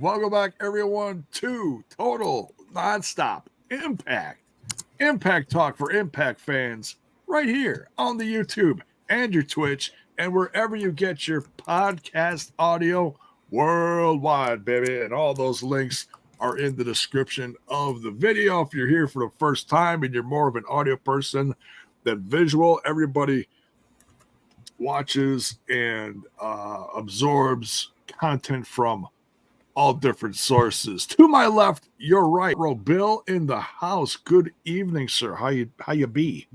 Welcome back, everyone, to Total Nonstop Impact Talk for Impact fans, right here on the YouTube and your Twitch, and wherever you get your podcast audio worldwide, baby. And all those links are in the description of the video. If you're here for the first time and you're more of an audio person than visual, everybody watches and absorbs content from all different sources. To my left, your right, Bill in the house. Good evening, sir. How you be?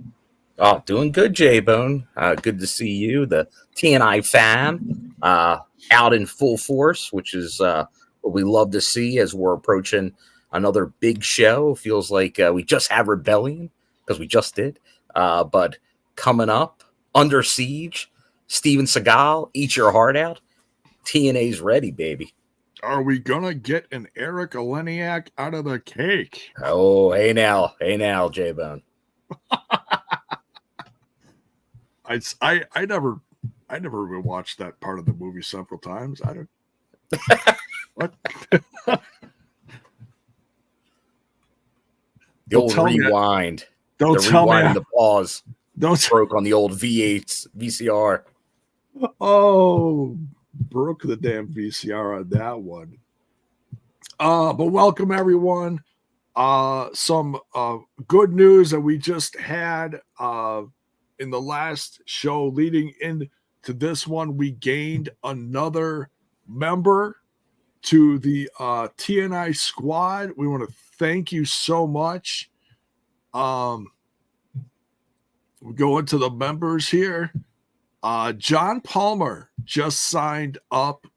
Oh, doing good, J-Bone. Good to see you, the TNI fam, out in full force, which is what we love to see as we're approaching another big show. Feels like we just had Rebellion, because we just did. But coming up, Under Siege, Steven Seagal, Eat Your Heart Out. TNA's ready, baby. Are we gonna get an Eric Oleniak out of the cake? Oh, hey now, J-Bone. I never even watched that part of the movie several times. I don't. What? The old rewind. Don't the tell rewind me. And the pause. Don't broke on the old V8 VCR. Oh, broke the damn VCR on that one. But welcome everyone. Some good news that we just had in the last show leading into this one. We gained another member to the TNI squad. We want to thank you so much. We go into the members here. John Palmer just signed up.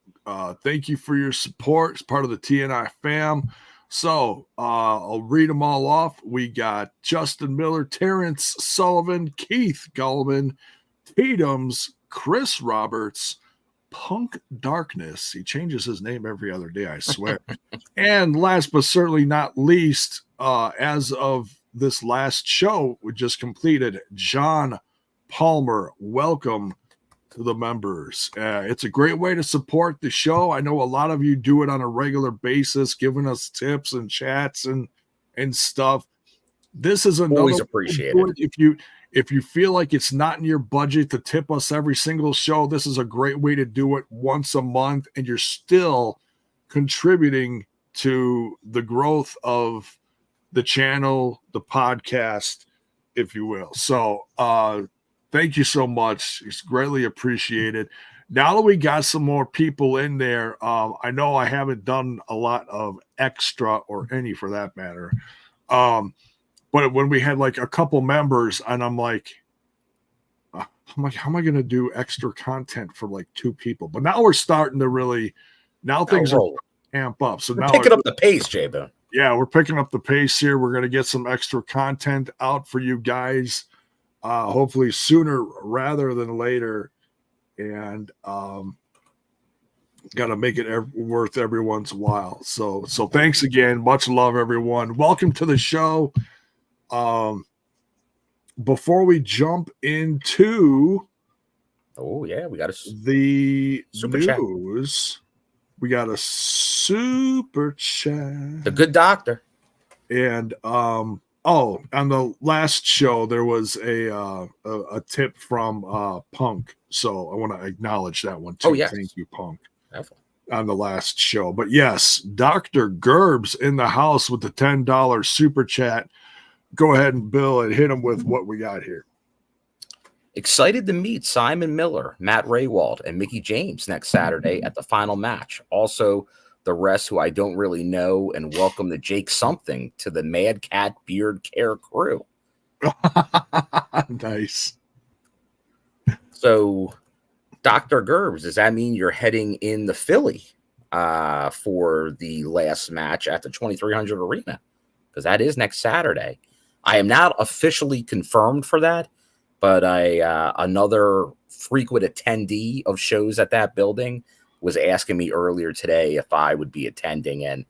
Thank you for your support. It's part of the TNI fam. So I'll read them all off. We got Justin Miller, Terrence Sullivan, Keith Gullman, Tatum's, Chris Roberts, Punk Darkness. He changes his name every other day, I swear. And last but certainly not least, as of this last show we just completed, John Palmer. Welcome to the members. It's a great way to support the show. I know a lot of you do it on a regular basis, giving us tips and chats and stuff. This is another always appreciated. If you feel like it's not in your budget to tip us every single show, this is a great way to do it once a month, and you're still contributing to the growth of the channel, the podcast, if you will. So thank you so much. It's greatly appreciated. Now that we got some more people in there, I know I haven't done a lot of extra or any for that matter. But when we had like a couple members, and I'm like, how am I going to do extra content for like two people? But now we're starting to really, things are amp up. So now picking up the pace, J-Bone. Yeah, we're picking up the pace here. We're going to get some extra content out for you guys. Hopefully sooner rather than later, and got to make it worth everyone's while. So thanks again. Much love, everyone. Welcome to the show. Before we jump into we got the super news, chat. We got a super chat. The good doctor. And on the last show, there was a tip from Punk. So I want to acknowledge that one too. Oh, yes. Thank you, Punk. Definitely. On the last show. But yes, Dr. Gerbs in the house with the $10 super chat. Go ahead and Bill and hit him with what we got here. Excited to meet Simon Miller, Matt Raywald, and Mickey James next Saturday at the final match. Also, the rest who I don't really know, and welcome to Jake Something to the Mad Cat Beard Care crew. Nice. So, Dr. Gerbs, does that mean you're heading in the Philly for the last match at the 2300 Arena? Because that is next Saturday. I am not officially confirmed for that, but another frequent attendee of shows at that building was asking me earlier today if I would be attending, and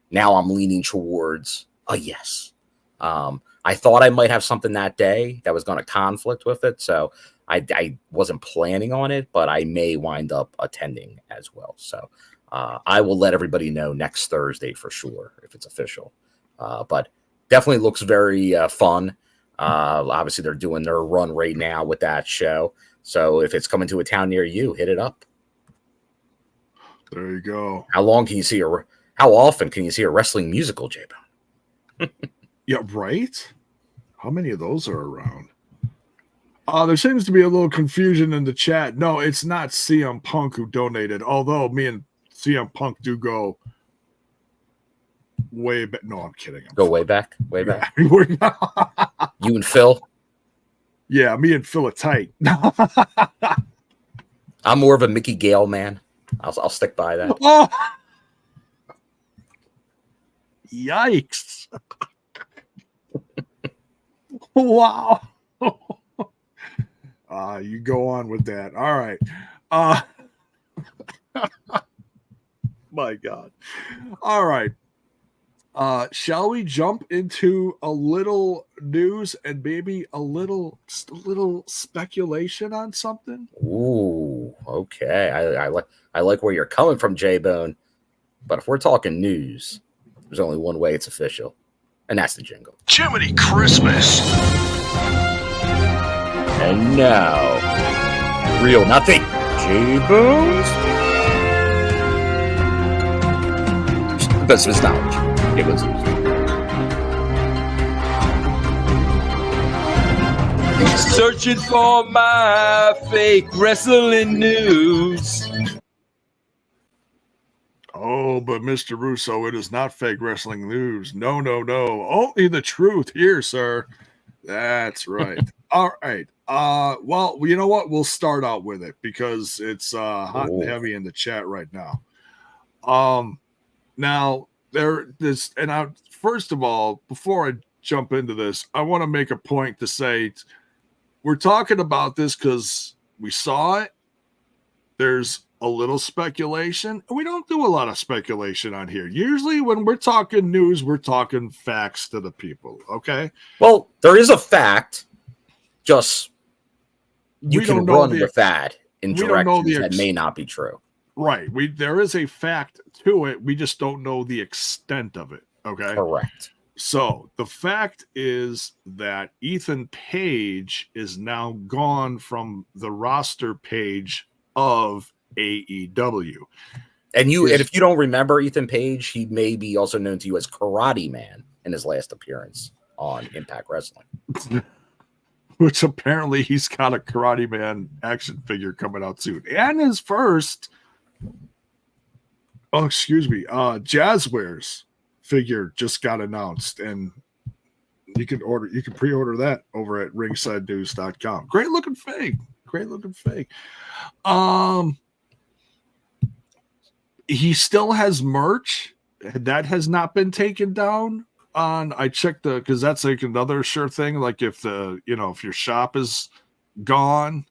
now I'm leaning towards a yes. I thought I might have something that day that was going to conflict with it, so I wasn't planning on it, but I may wind up attending as well. So I will let everybody know next Thursday for sure if it's official. But definitely looks very fun. Obviously, they're doing their run right now with that show. So if it's coming to a town near you, hit it up. There you go. How often can you see a wrestling musical, J-Bone? Yeah, right? How many of those are around? There seems to be a little confusion in the chat. No, it's not CM Punk who donated, although me and CM Punk do go way back. No, I'm kidding. Go way back? Way back? Yeah. You and Phil? Yeah, me and Phil are tight. I'm more of a Mickey Gale man. I'll stick by that. Oh. Yikes. Wow. You go on with that. All right. My God. All right. Shall we jump into a little news and maybe just a little speculation on something? Ooh, okay. I like where you're coming from, J-Bone. But if we're talking news, there's only one way it's official, and that's the jingle. Jiminy Christmas. And now, real nothing, J-Bones. Best of his knowledge. J-Bones. Searching for my fake wrestling news. Oh, but Mr. Russo, it is not fake wrestling news. No. Only the truth here, sir. That's right. All right. Well, you know what? We'll start out with it because it's hot and heavy in the chat right now. Now first of all, before I jump into this, I want to make a point to say we're talking about this because we saw it. There's a little speculation. We don't do a lot of speculation on here. Usually when we're talking news, we're talking facts to the people. Okay. Well, there is a fact. Just you can run with that in directions that may not be true. Right. There is a fact to it. We just don't know the extent of it. Okay. Correct. So the fact is that Ethan Page is now gone from the roster page of AEW. And if you don't remember Ethan Page, he may be also known to you as Karate Man in his last appearance on Impact Wrestling. Which apparently he's got a Karate Man action figure coming out soon. And his first Jazzwares figure just got announced, and you can pre-order that over at ringsidenews.com. Great looking fig. He still has merch that has not been taken down. I checked because that's like another sure thing. Like if if your shop is gone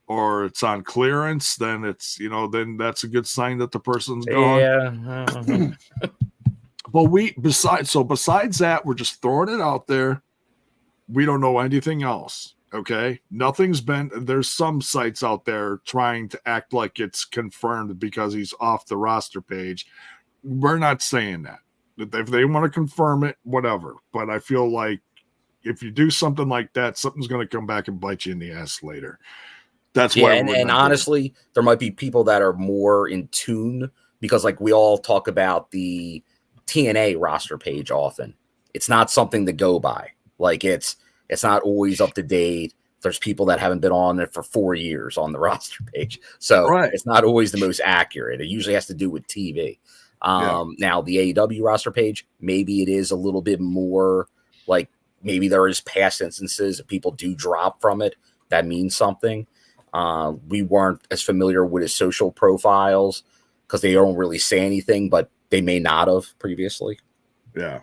or it's on clearance, then then that's a good sign that the person's gone. Yeah. But besides that, we're just throwing it out there. We don't know anything else. Okay. There's some sites out there trying to act like it's confirmed because he's off the roster page. We're not saying that. If they want to confirm it, whatever. But I feel like if you do something like that, something's going to come back and bite you in the ass later. That's why. And honestly, there might be people that are more in tune because, like, we all talk about the TNA roster page often. It's not something to go by. Like, it's not always up to date. There's people that haven't been on it for 4 years on the roster page. So It's not always the most accurate. It usually has to do with TV. Now the AEW roster page, maybe it is a little bit more like maybe there is past instances that people do drop from it. That means something. We weren't as familiar with his social profiles because they don't really say anything, but they may not have previously. Yeah.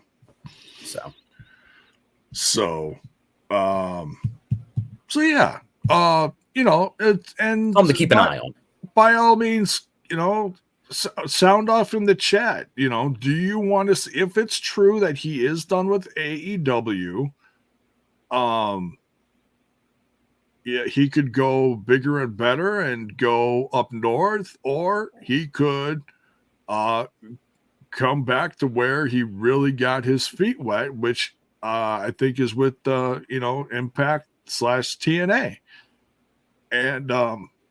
So yeah, it's and something to keep an eye on. By all means, sound off in the chat. Do you want to see if it's true that he is done with AEW? Yeah, he could go bigger and better and go up north, or he could come back to where he really got his feet wet, which I think is with Impact / TNA. And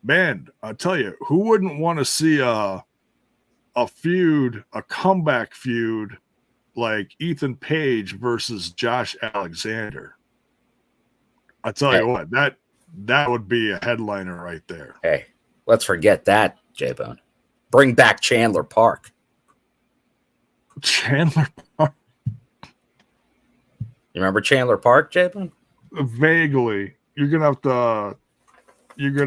man, I tell you, who wouldn't want to see a feud, a comeback feud like Ethan Page versus Josh Alexander? I tell you what, that would be a headliner right there. Hey, let's forget that, J-Bone. Bring back Chandler Park. Chandler Park. You remember Chandler Park, J-Bone? Vaguely. You're gonna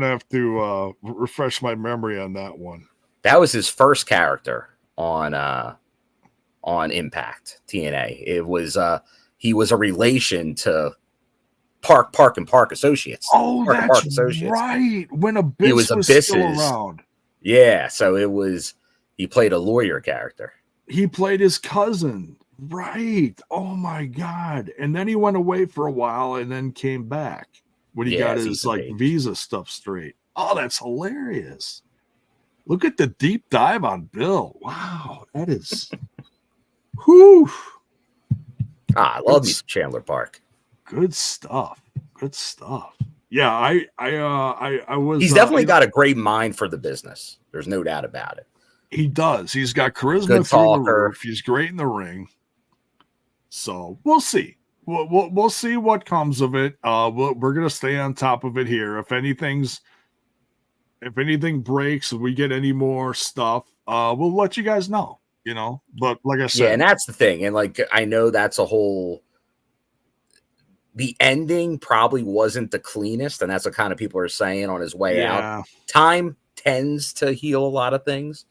have to refresh my memory on that one. That was his first character on Impact TNA. It was he was a relation to Park and Park Associates. Oh, Park that's Associates. right. When Abyss was still around. Yeah, so he played a lawyer character. He played his cousin. Right. Oh my God. And then he went away for a while and then came back when he got his visa stuff straight. Oh, that's hilarious. Look at the deep dive on Bill. Wow, that is whew. I love me some Chandler Park. Good stuff. Yeah, I was. He's definitely got a great mind for the business. There's no doubt about it. He does. He's got charisma Good through talker. the roof. He's great in the ring. So we'll see. We'll see what comes of it. We're gonna stay on top of it here. If anything breaks, if we get any more stuff, we'll let you guys know. But like I said, yeah, and that's the thing. And like I know that's a whole. The ending probably wasn't the cleanest, and that's what kind of people are saying on his way out. Time tends to heal a lot of things.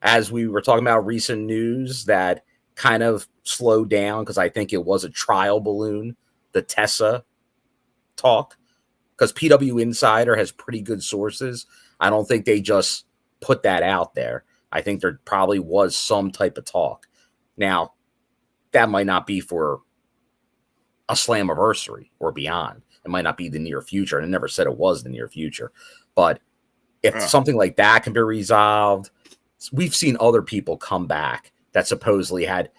As we were talking about recent news that kind of slowed down because I think it was a trial balloon, the Tessa talk, because PW Insider has pretty good sources. I don't think they just put that out there. I think there probably was some type of talk. Now, that might not be for a Slammiversary or beyond. It might not be the near future, and I never said it was the near future. But if something like that can be resolved, we've seen other people come back that supposedly had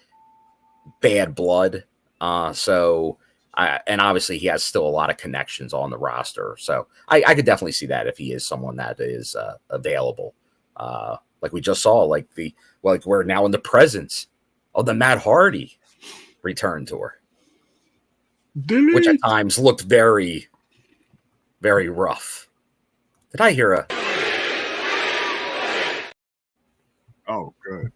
bad blood. And obviously he has still a lot of connections on the roster. So I could definitely see that if he is someone that is available. Like we just saw, we're now in the presence of the Matt Hardy return tour. Which at times looked very, very rough. Did I hear a... Oh, good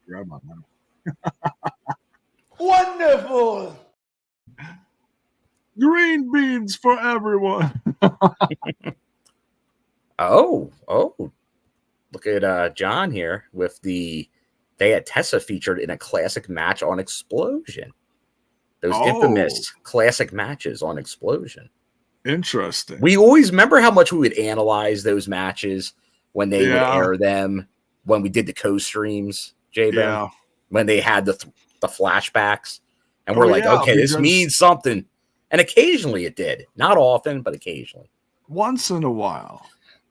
grab on that. Wonderful. Green beans for everyone. Oh, look at John here with they had Tessa featured in a classic match on Explosion. Those infamous classic matches on Explosion. Interesting. We always remember how much we would analyze those matches when they would air them, when we did the co-streams, J-Bone, when they had the flashbacks. And we're okay, this means something. And occasionally it did. Not often, but occasionally. Once in a while.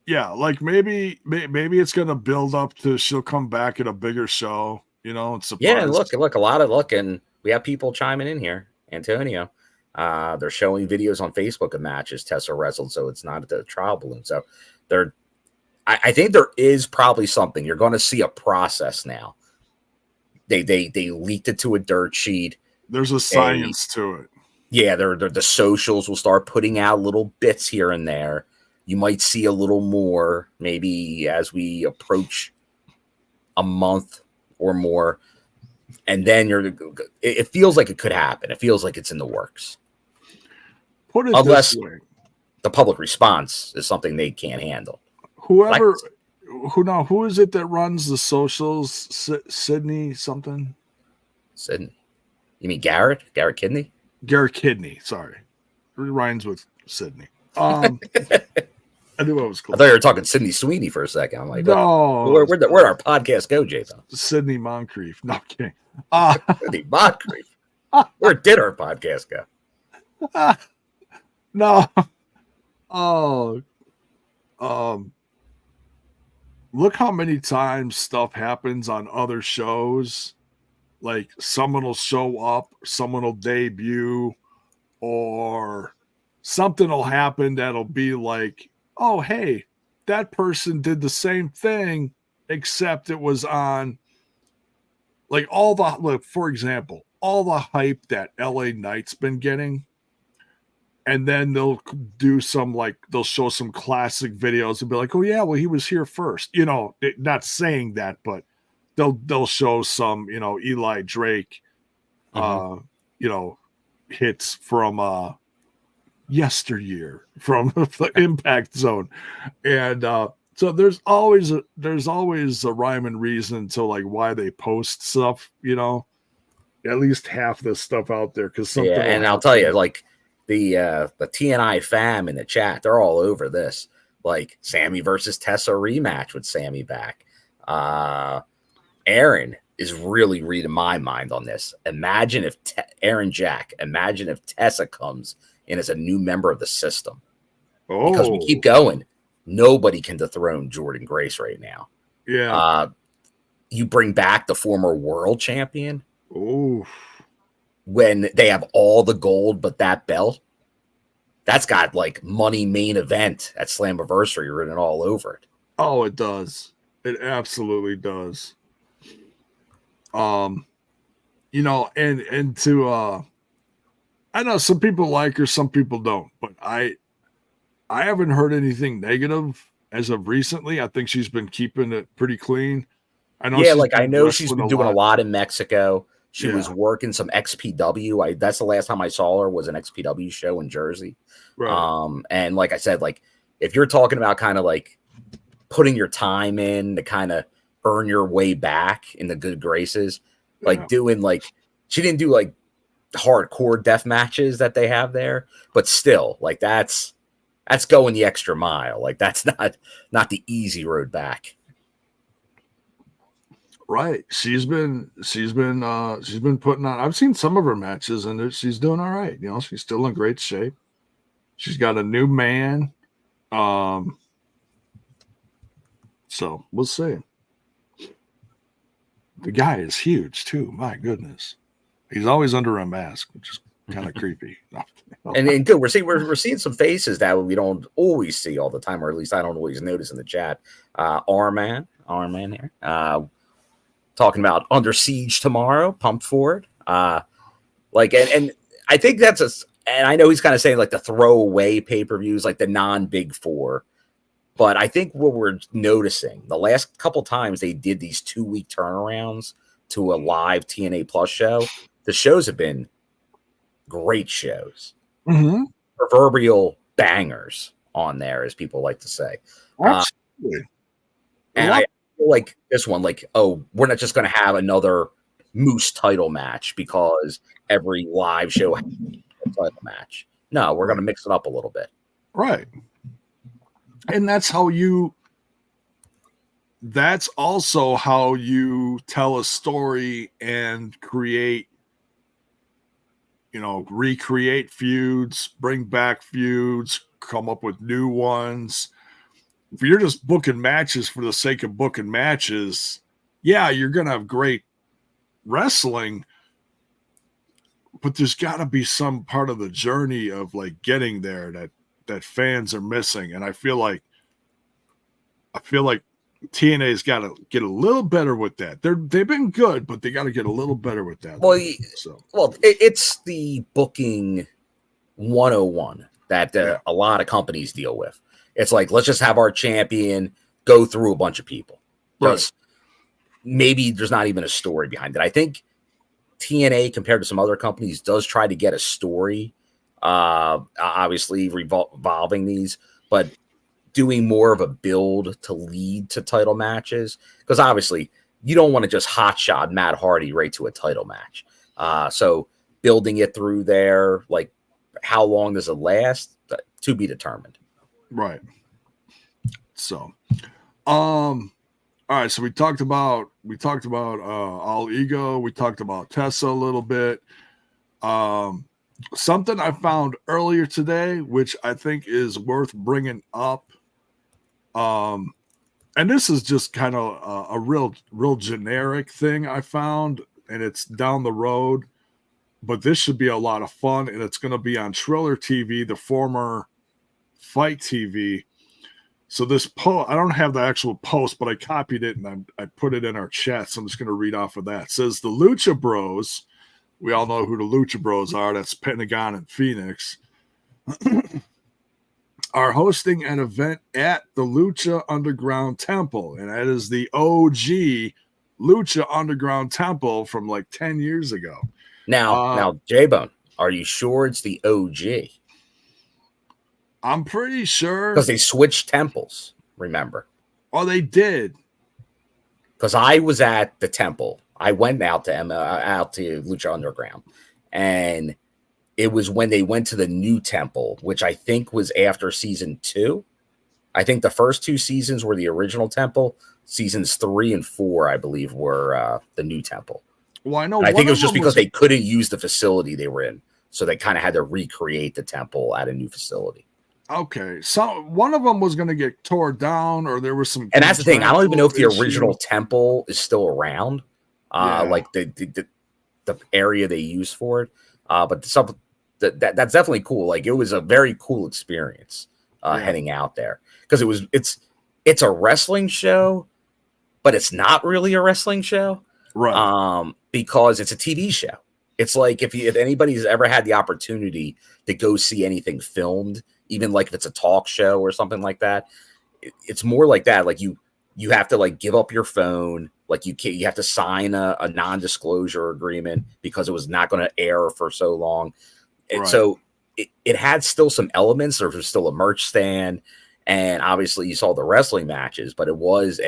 Yeah, like maybe it's going to build up to she'll come back at a bigger show, and surprise. Yeah, look, a lot of look, and we have people chiming in here. Antonio, they're showing videos on Facebook of matches Tessa wrestled, so it's not at the trial balloon. So I think there is probably something. You're going to see a process now. They leaked it to a dirt sheet. There's a science to it. Yeah, the socials will start putting out little bits here and there. You might see a little more maybe as we approach a month or more. And then it feels like it could happen. It feels like it's in the works. Put it Unless this way. The public response is something they can't handle. Who is it that runs the socials? Sydney something? Sydney. You mean Garrett? Garrett Kidney? Garrett Kidney, sorry. It rhymes with Sydney. I knew I was close. I thought you were talking Sydney Sweeney for a second. I'm like, no. Where'd our podcast go, Jason? Sydney Moncrief. No, I'm kidding. Sydney Moncrief. Where did our podcast go? No. look how many times stuff happens on other shows. Like someone will show up, someone will debut, or something will happen that'll be like, oh, hey, that person did the same thing, except it was on like for example, all the hype that LA Knight's been getting. And then they'll do they'll show some classic videos and be like, oh, yeah, well, he was here first. Not saying that, but they'll show some, Eli Drake, hits from yesteryear from the Impact Zone. And so there's always a rhyme and reason to like why they post stuff, at least half the stuff out there. Cause something and I'll tell you, like the TNI fam in the chat, they're all over this. Like Sammy versus Tessa rematch with Sammy back. Aaron is really reading my mind on this. Imagine if imagine if Tessa comes in as a new member of the system. Oh. Because we keep going. Nobody can dethrone Jordynne Grace right now. Yeah. You bring back the former world champion. Oh. When they have all the gold but that belt, that's got like money main event at Slammiversary written all over it. Oh, it does. It absolutely does. And to I know some people like her, some people don't, but I haven't heard anything negative as of recently. I think she's been keeping it pretty clean. I know she's been doing a lot in Mexico. She was working some XPW. That's the last time I saw her was an XPW show in Jersey. Right. And like I said, like if you're talking about kind of like putting your time in to kind of earn your way back in the good graces, like doing like she didn't do like hardcore death matches that they have there, but still like that's going the extra mile. Like that's not the easy road back. Right. She's been putting on. I've seen some of her matches and she's doing all right. She's still in great shape. She's got a new man. So we'll see. The guy is huge too. My goodness. He's always under a mask, which is kind of creepy. And good. We're seeing some faces that we don't always see all the time, or at least I don't always notice in the chat. R-Man here. Talking about Under Siege tomorrow, pumped for it. And I think and I know he's kind of saying like the throwaway pay-per-views, like the non-big four. But I think what we're noticing the last couple times they did these 2-week turnarounds to a live TNA Plus show, the shows have been great shows. Mm-hmm. Proverbial bangers on there, as people like to say. Absolutely. And I feel like this one, like, oh, we're not just going to have another Moose title match because every live show has a title match. No, we're going to mix it up a little bit. Right. And that's also how you tell a story and create, recreate feuds, bring back feuds, come up with new ones. If you're just booking matches for the sake of booking matches, yeah, you're going to have great wrestling, but there's got to be some part of the journey of like getting there that fans are missing. And I feel like TNA's got to get a little better with that. They've been good, but they got to get a little better with that. Well, it's the booking 101 that a lot of companies deal with. It's like, let's just have our champion go through a bunch of people. Right. Maybe there's not even a story behind it. I think TNA, compared to some other companies, does try to get a story, obviously revolving these, but doing more of a build to lead to title matches. Because obviously, you don't want to just hotshot Matt Hardy right to a title match. So building it through there, like how long does it last? To be determined. Right. So, all right. So we talked about All Ego. We talked about Tessa a little bit. Something I found earlier today, which I think is worth bringing up. and this is just kind of a real generic thing I found, and it's down the road, but this should be a lot of fun, and it's going to be on Triller TV, the former Fight TV. So this post, I don't have the actual post, but I copied it and I put it in our chat. So I'm just going to read off of that. It says the Lucha Bros, we all know who the Lucha Bros are. That's Pentagon and Phoenix, are hosting an event at the Lucha Underground Temple. And that is the OG Lucha Underground Temple from like 10 years ago. Now, J-Bone, are you sure it's the OG? I'm pretty sure. Because they switched temples, remember? Oh, they did. Because I was at the temple. I went out to Lucha Underground. And it was when they went to the new temple, which I think was after season 2. I think the first 2 seasons were the original temple. Seasons 3 and 4, I believe, were the new temple. Well, I know. And I think it was just because they couldn't use the facility they were in. So they kind of had to recreate the temple at a new facility. Okay, so one of them was going to get tore down, or there was some. And that's the thing. I don't even know if the original temple is still around, like the area they used for it. But that's definitely cool. Like it was a very cool experience heading out there because it's a wrestling show, but it's not really a wrestling show, right? Because it's a TV show. It's like if anybody's ever had the opportunity to go see anything filmed, even like if it's a talk show or something like that, it's more like that. Like you have to like give up your phone. Like you have to sign a non-disclosure agreement because it was not going to air for so long. And so it had still some elements. There was still a merch stand, and obviously you saw the wrestling matches, but it was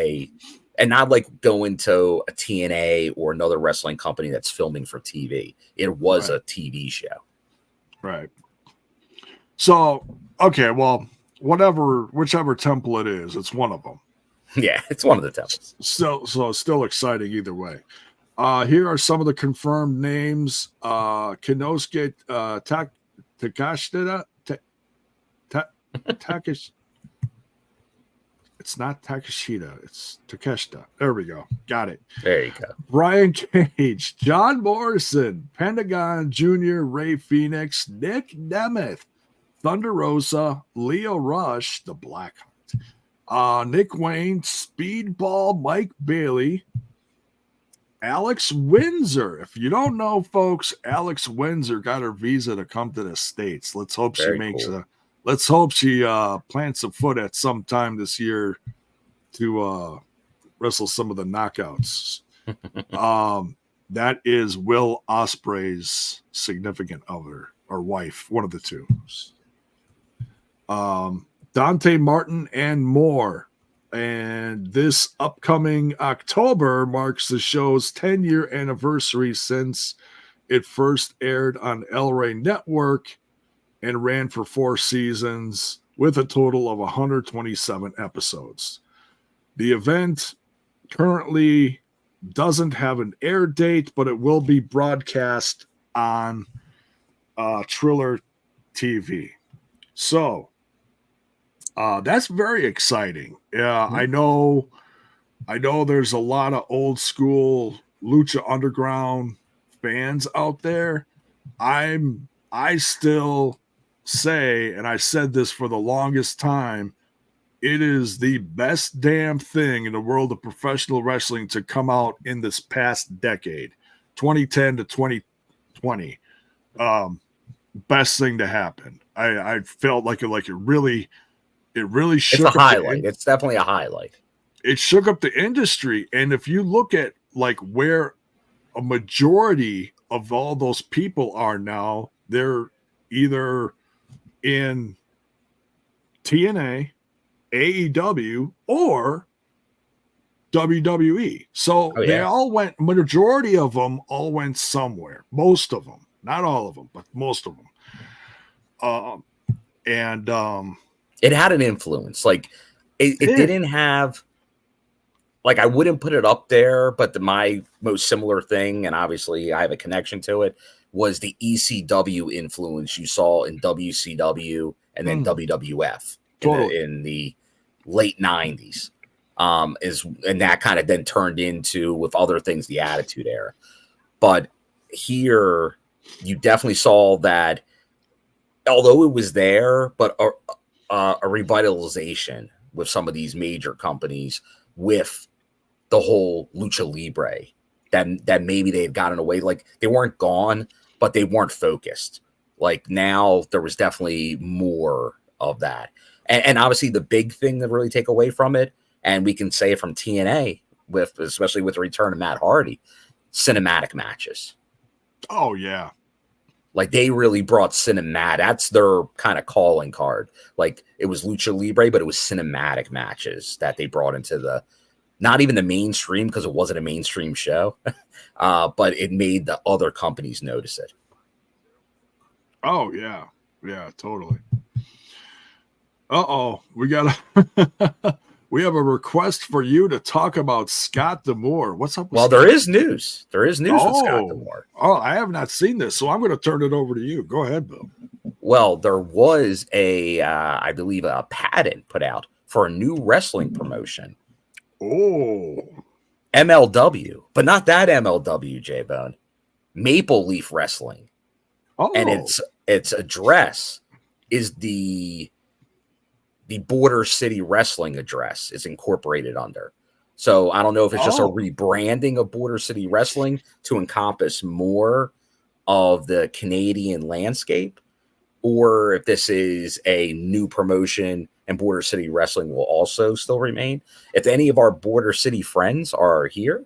and not like going to a TNA or another wrestling company that's filming for TV. It was a TV show. Right. So, okay, well, whichever temple it is, it's one of them. Yeah, it's one of the temples. So still exciting either way. Here are some of the confirmed names. Kinosuke Takashita. Takesh. It's not Takashita. It's Takeshita. There we go. Got it. There you go. Brian Cage, John Morrison, Pentagon Jr., Ray Phoenix, Nick Nemeth, Thunder Rosa, Leo Rush, the Blackheart, Nick Wayne, Speedball, Mike Bailey, Alex Windsor. If you don't know, folks, Alex Windsor got her visa to come to the States. Let's hope she makes let's hope she plants a foot at some time this year to wrestle some of the knockouts. That is Will Ospreay's significant other or wife, one of the two. Dante Martin and more. And this upcoming October marks the show's 10-year anniversary since it first aired on El Rey Network and ran for 4 seasons with a total of 127 episodes. The event currently doesn't have an air date, but it will be broadcast on Triller TV. So that's very exciting. Yeah, I know there's a lot of old school Lucha Underground fans out there. I still say, and I said this for the longest time, it is the best damn thing in the world of professional wrestling to come out in this past decade, 2010 to 2020. Best thing to happen. I felt like it really shook. It's a highlight. It's definitely a highlight. It shook up the industry. And if you look at like where a majority of all those people are now, they're either in TNA, AEW, or WWE. So they all went, majority of them all went somewhere. Most of them, not all of them, but most of them. It had an influence. Like it didn't have, like, I wouldn't put it up there, but my most similar thing, and obviously I have a connection to it, was the ECW influence you saw in WCW and then WWF in the late 90s. and that kind of then turned into, with other things, the Attitude Era. But here you definitely saw that, although it was there, but a revitalization with some of these major companies with the whole Lucha Libre, that maybe they had gotten away. Like, they weren't gone, but they weren't focused. Like, now there was definitely more of that. And obviously the big thing to really take away from it, and we can say it from TNA, especially with the return of Matt Hardy, cinematic matches. Oh, yeah. Like, they really brought cinematic. That's their kind of calling card. Like, it was Lucha Libre, but it was cinematic matches that they brought into not even the mainstream, because it wasn't a mainstream show, but it made the other companies notice it. Oh, yeah. Yeah, totally. Uh-oh. We have a request for you to talk about Scott D'Amore. What's up with Scott? There is news. There is news with Scott D'Amore. Oh, I have not seen this, so I'm going to turn it over to you. Go ahead, Bill. Well, there was I believe, a patent put out for a new wrestling promotion. Oh. MLW, but not that MLW, J-Bone. Maple Leaf Wrestling. Oh. And its address is the Border City Wrestling address is incorporated under. So I don't know if it's just a rebranding of Border City Wrestling to encompass more of the Canadian landscape, or if this is a new promotion and Border City Wrestling will also still remain. If any of our Border City friends are here,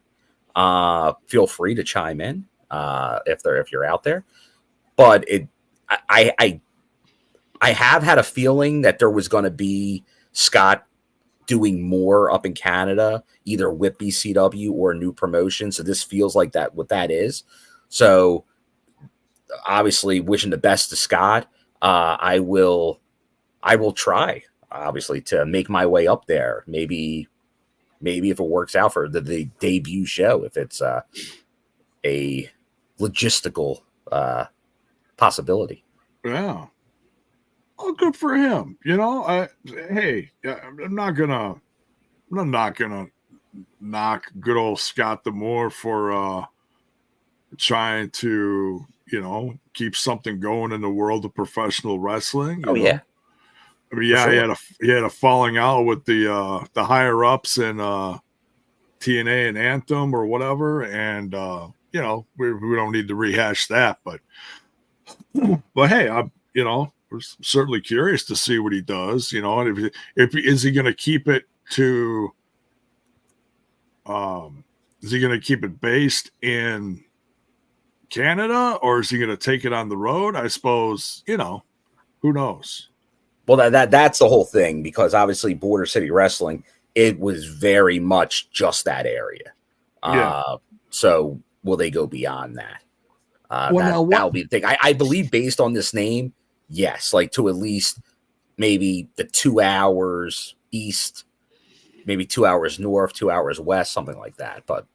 feel free to chime in if you're out there. But I have had a feeling that there was going to be Scott doing more up in Canada, either with BCW or a new promotion. So this feels like what that is. So obviously wishing the best to Scott. I will try, obviously, to make my way up there. Maybe if it works out for the debut show, if it's a logistical possibility. Yeah. Oh, good for him. You know, I'm not gonna knock good old Scott D'Amore for trying to, keep something going in the world of professional wrestling. You know? Yeah. I mean, sure. he had a falling out with the higher ups in TNA and Anthem or whatever, and we don't need to rehash that, but hey, we're certainly curious to see what he does, and if is he going to keep it to is he going to keep it based in Canada, or is he going to take it on the road? I suppose, who knows? Well, that's the whole thing, because obviously Border City Wrestling, it was very much just that area. So will they go beyond that? That'll be the thing. I believe, based on this name, yes, like to at least maybe the 2 hours east, maybe 2 hours north, 2 hours west, something like that. But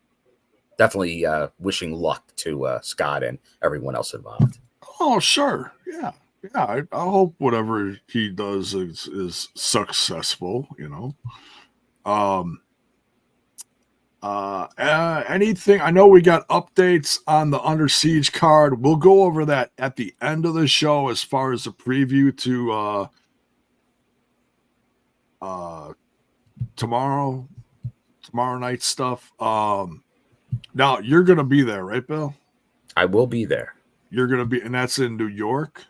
definitely wishing luck to Scott and everyone else involved. Oh, sure. Yeah. I hope whatever he does is successful, anything? I know we got updates on the Under Siege card. We'll go over that at the end of the show as far as a preview to tomorrow night stuff. Now you're gonna be there, right, Bill? I will be there. You're gonna be, and that's in New York.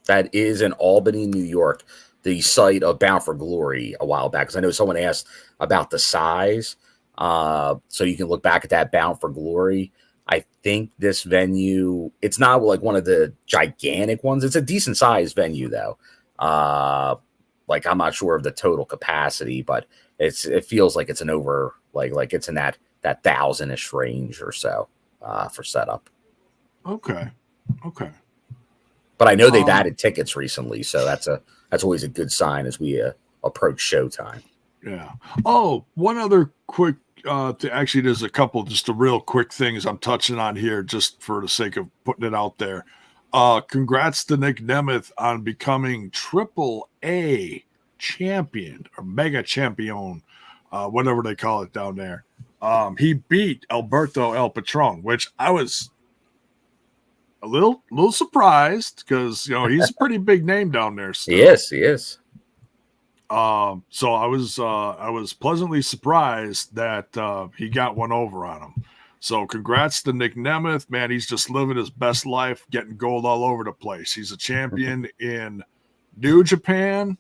That is in Albany, New York, the site of Bound for Glory a while back. Because I know someone asked about the size. So you can look back at that Bound for Glory. I think this venue, it's not like one of the gigantic ones. It's a decent sized venue, though. Like, I'm not sure of the total capacity, but it feels like it's an over, like it's in that 1,000-ish range or so for setup. Okay. But I know they've added tickets recently, so that's always a good sign as we approach showtime. Yeah. Oh, one other quick. There's a couple just the real quick things I'm touching on here, just for the sake of putting it out there. Congrats to Nick Nemeth on becoming AAA champion or mega champion whatever they call it down there. He beat Alberto El Patron, which I was a little surprised because he's a pretty big name down there still. He is. So I was pleasantly surprised that he got one over on him. So congrats to Nick Nemeth, man. He's just living his best life, getting gold all over the place. He's a champion in New Japan.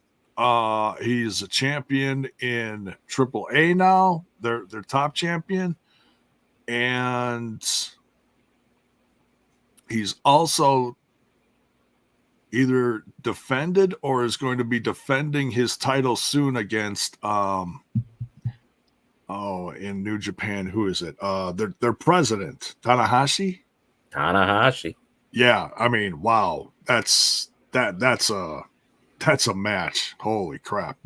He's a champion in AAA now. They're top champion, and he's also either defended or is going to be defending his title soon against in New Japan, who is it? Their president, Tanahashi. Yeah, I mean, wow, that's a match. Holy crap.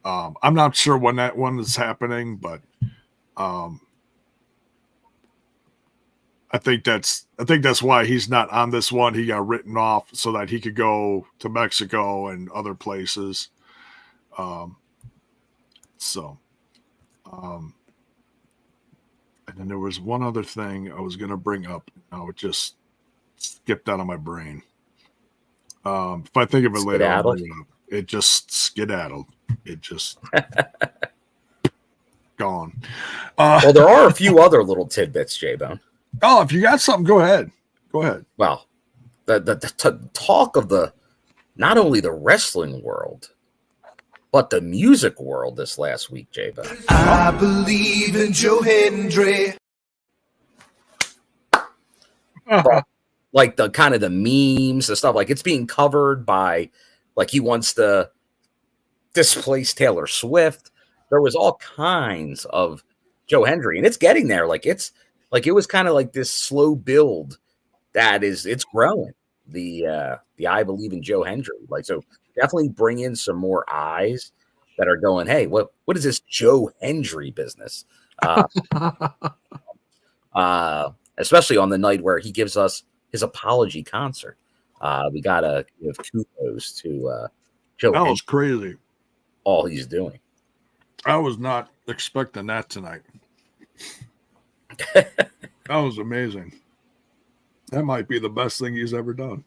I'm not sure when that one is happening, but I think that's why he's not on this one. He got written off so that he could go to Mexico and other places. And then there was one other thing I was going to bring up. Now it just skipped out of my brain. If I think of it later, I'll bring it up. It just skedaddled. It just gone. Well, there are a few other little tidbits, J-Bone. Oh, if you got something, go ahead. Go ahead. Well, the talk of not only the wrestling world, but the music world this last week, J-Bone. I believe in Joe Hendry. Like the kind of the memes and stuff, like it's being covered by, like he wants to displace Taylor Swift. There was all kinds of Joe Hendry, and it's getting there. Like it was kind of like this slow build it's growing. The I believe in Joe Hendry. Like, so definitely bring in some more eyes that are going, hey, what is this Joe Hendry business? Especially on the night where he gives us his apology concert. We gotta give kudos to Joe. That was crazy. All he's doing. I was not expecting that tonight. That was amazing. That might be the best thing he's ever done.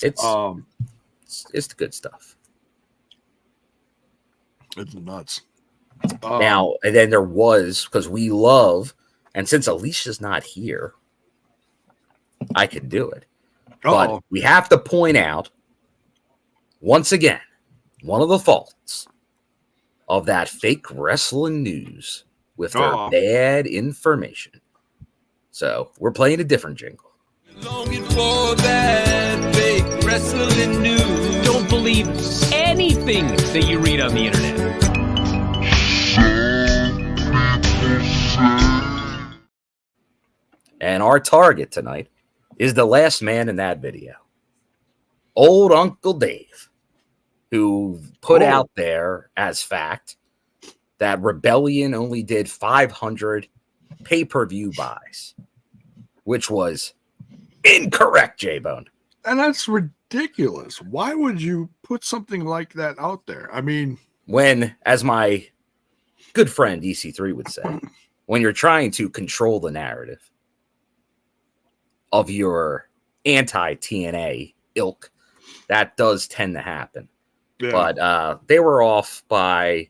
It's the good stuff. It's nuts. Now, and then there was, because we love, and since Alicia's not here, I can do it. But we have to point out, once again, one of the faults of that fake wrestling news with their bad information. So we're playing a different jingle. Longing for that fake wrestling news. Don't believe anything that you read on the internet. And our target tonight is the last man in that video. Old Uncle Dave, who put out there as fact that Rebellion only did 500 pay-per-view buys, which was incorrect, J-Bone. And that's ridiculous. Why would you put something like that out there? I mean, when, as my good friend EC3 would say, when you're trying to control the narrative of your anti-TNA ilk, that does tend to happen. Yeah. But they were off by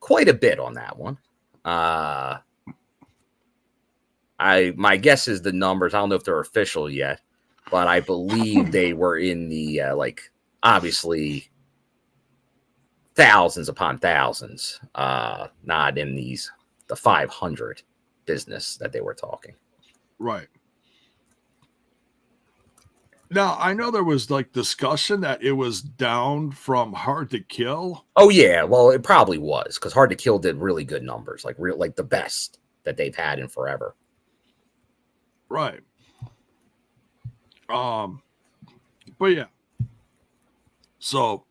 quite a bit on that one. My guess is the numbers, I don't know if they're official yet, but I believe they were in the obviously thousands upon thousands, not in the 500 business that they were talking. Right. Now, I know there was like discussion that it was down from Hard to Kill. Oh yeah, well it probably was, because Hard to Kill did really good numbers, like the best that they've had in forever. Right. But yeah. So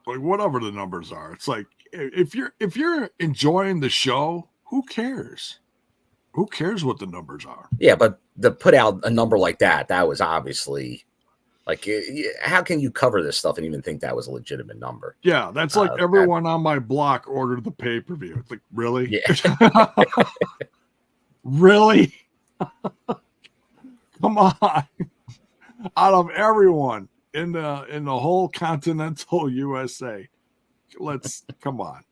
like whatever the numbers are, it's like if you're enjoying the show, who cares? Who cares what the numbers are? Yeah, but to put out a number like that was obviously Like, how can you cover this stuff and even think that was a legitimate number? Yeah, that's like everyone on my block ordered the pay-per-view. It's like, really? Yeah. Really? Come on. Out of everyone in the whole continental USA. Come on.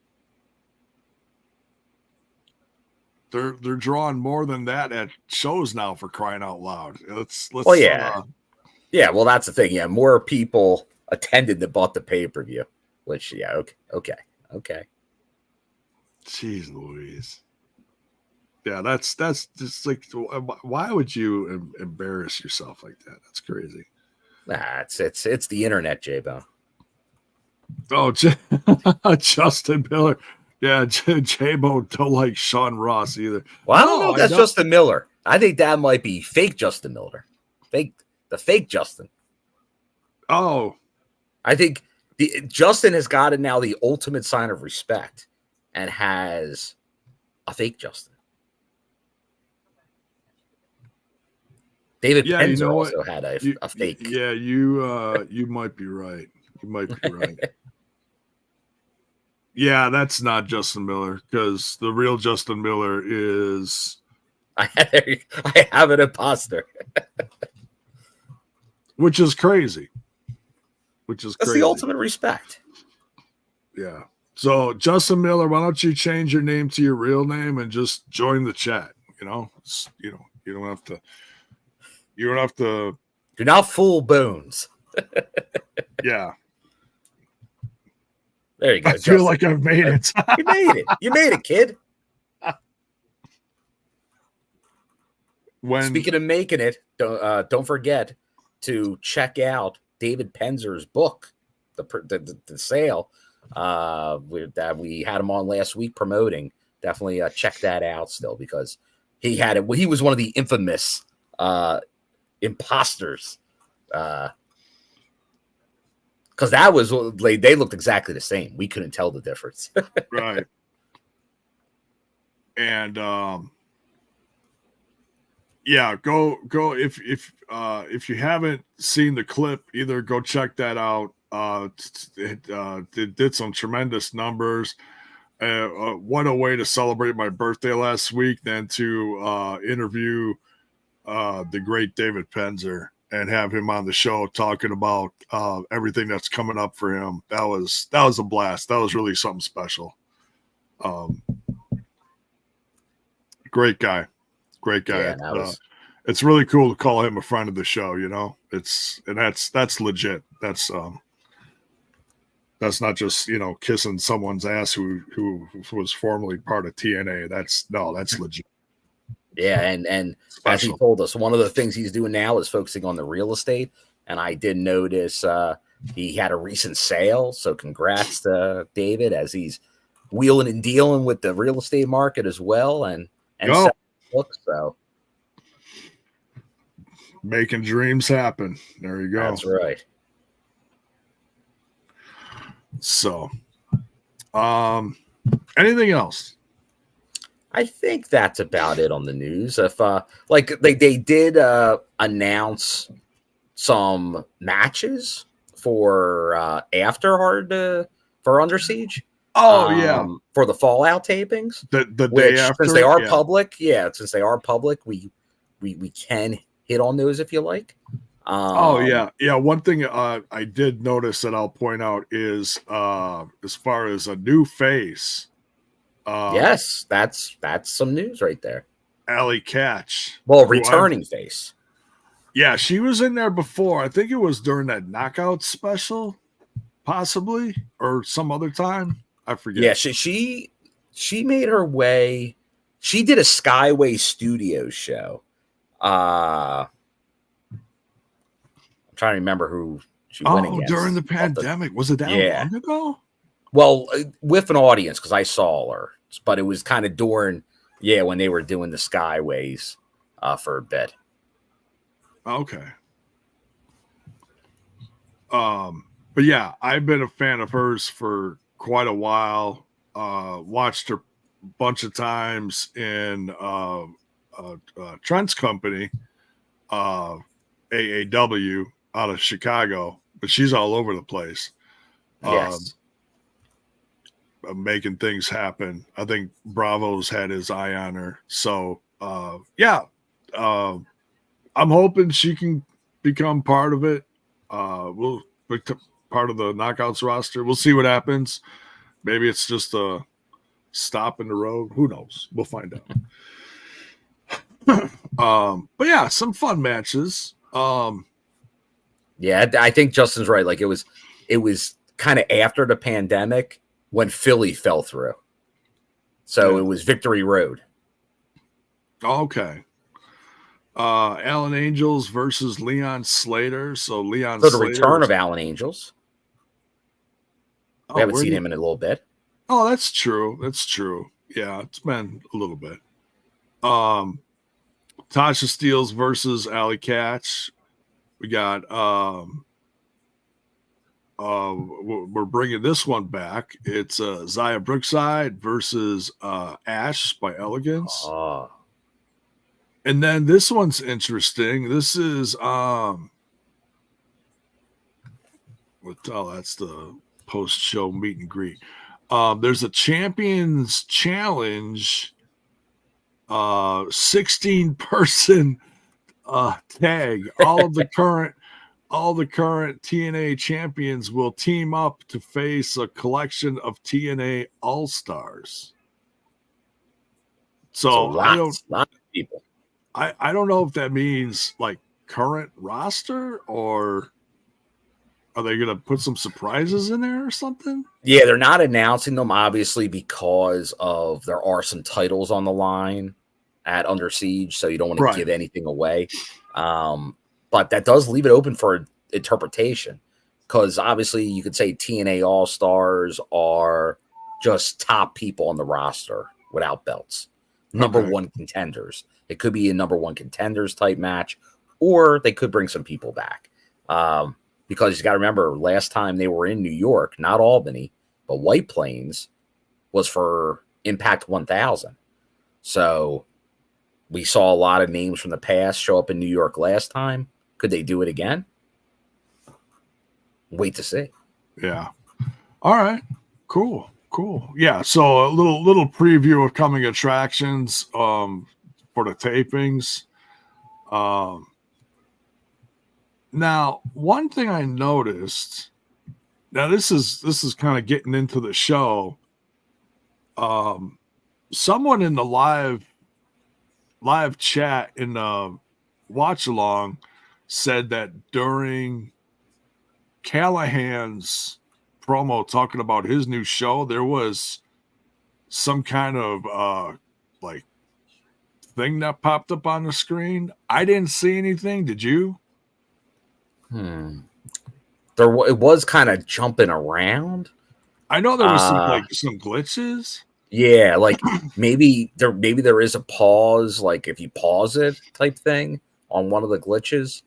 They're drawing more than that at shows now, for crying out loud. Let's Well, yeah. Yeah, well, that's the thing. Yeah, more people attended that bought the pay-per-view, which, yeah, okay. Jeez Louise. Yeah, that's just like, why would you embarrass yourself like that? That's crazy. Nah, it's the internet, J-Bone. Oh, Justin Miller. Yeah, J-Bone don't like Sean Ross either. Well, I don't know if that's Justin Miller. I think that might be fake Justin Miller. The fake Justin. Oh. I think Justin has gotten now the ultimate sign of respect and has a fake Justin. David Penzer also had a fake. Yeah, you might be right. You might be right. Yeah, that's not Justin Miller, because the real Justin Miller is... I have an imposter. Which is crazy. That's the ultimate respect. Yeah. So, Justin Miller, why don't you change your name to your real name and just join the chat? You don't have to... You don't have to... Do not fool Bones. Yeah. There you go. I feel like I've made it. You made it. You made it, kid. Speaking of making it, don't forget to check out David Penzer's book, the sale that we had him on last week promoting. Definitely check that out still, because he had it. He was one of the infamous imposters, because that was they looked exactly the same. We couldn't tell the difference. Right. And yeah, go if you haven't seen the clip, either go check that out. It did some tremendous numbers. What a way to celebrate my birthday last week than to interview the great David Penzer and have him on the show talking about everything that's coming up for him. That was a blast. That was really something special. Great guy. Yeah, it's really cool to call him a friend of the show. That's legit. That's not just kissing someone's ass who was formerly part of TNA. That's legit. Yeah, and as he told us, one of the things he's doing now is focusing on the real estate. And I did notice he had a recent sale. So congrats to David, as he's wheeling and dealing with the real estate market as well, and books. So making dreams happen. There you go. That's right. So, anything else? I think that's about it on the news. If they did announce some matches for for Under Siege. Oh yeah, for the Fallout tapings. The day after, since they are public, we can hit on those if you like. Yeah. One thing I did notice that I'll point out is as far as a new face. Yes, that's some news right there. Allie Catch. Well, returning face. Yeah, she was in there before. I think it was during that knockout special, possibly, or some other time. I forget. Yeah, she made her way. She did a Skyway Studio show. I'm trying to remember who she went against. During the pandemic. Was it that long ago? Well, with an audience, because I saw her, but it was kind of during, when they were doing the Skyways for a bit. Okay. But yeah, I've been a fan of hers for quite a while. Watched her a bunch of times in Trent's company, AAW, out of Chicago, but she's all over the place. Yes. Making things happen. I think Bravo's had his eye on her. So, I'm hoping she can become part of it. We'll part of the Knockouts roster. We'll see what happens. Maybe it's just a stop in the road. Who knows? We'll find out. But yeah, some fun matches. Yeah, I think Justin's right. Like it was kind of after the pandemic when Philly fell through. So it was Victory Road. Okay. Alan Angels versus Leon Slater. So the return of Alan Angels. We haven't seen him in a little bit. Oh, that's true. That's true. Yeah, it's been a little bit. Tasha Steelz versus Allie Katch. We got we're bringing this one back. It's Zaya Brookside versus Ash by Elegance. Oh. And then this one's interesting. This is that's the post-show meet and greet. There's a Champions Challenge 16-person tag. All the current TNA champions will team up to face a collection of TNA All-Stars. So lots of people. I don't know if that means like current roster, or are they going to put some surprises in there or something? Yeah, they're not announcing them, obviously, because of there are some titles on the line at Under Siege, so you don't want to give anything away. But that does leave it open for interpretation, because obviously you could say TNA All-Stars are just top people on the roster without belts. Number one contenders. It could be a number one contenders type match, or they could bring some people back. Because you got to remember, last time they were in New York, not Albany, but White Plains, was for Impact 1000. So we saw a lot of names from the past show up in New York last time. Could they do it again? Wait to see. Yeah. All right. Cool. Yeah. So a little preview of coming attractions for the tapings. Now, one thing I noticed. Now this is kind of getting into the show. Someone in the live chat in the watch along said that during Callahan's promo talking about his new show, there was some kind of like thing that popped up on the screen. I didn't see anything. Did you? It was kind of jumping around. I know there was some glitches. Yeah, like maybe there is a pause, like if you pause it type thing on one of the glitches.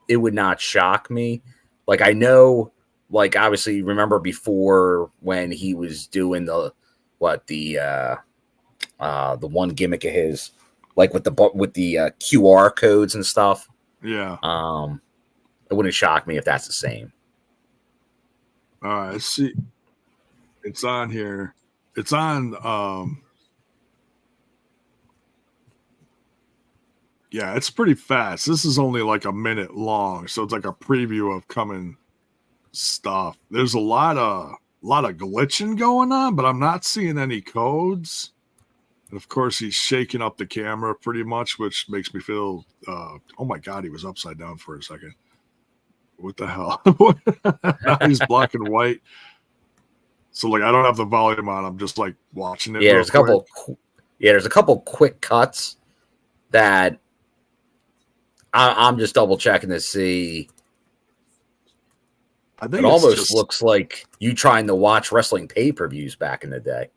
It would not shock me. Like I know, like obviously remember before when he was doing the one gimmick of his, like with the QR codes and stuff. Yeah. It wouldn't shock me if that's the same. All right, let's see. It's on here. It's on. Yeah, it's pretty fast. This is only like a minute long, so it's like a preview of coming stuff. There's a lot of glitching going on, but I'm not seeing any codes. And of course, he's shaking up the camera pretty much, which makes me feel. Oh my God, he was upside down for a second. What the hell? Now he's black and white. So like I don't have the volume on. I'm just like watching it. Yeah, there's a couple quick cuts that I'm just double checking to see. I think it almost looks like you trying to watch wrestling pay-per-views back in the day,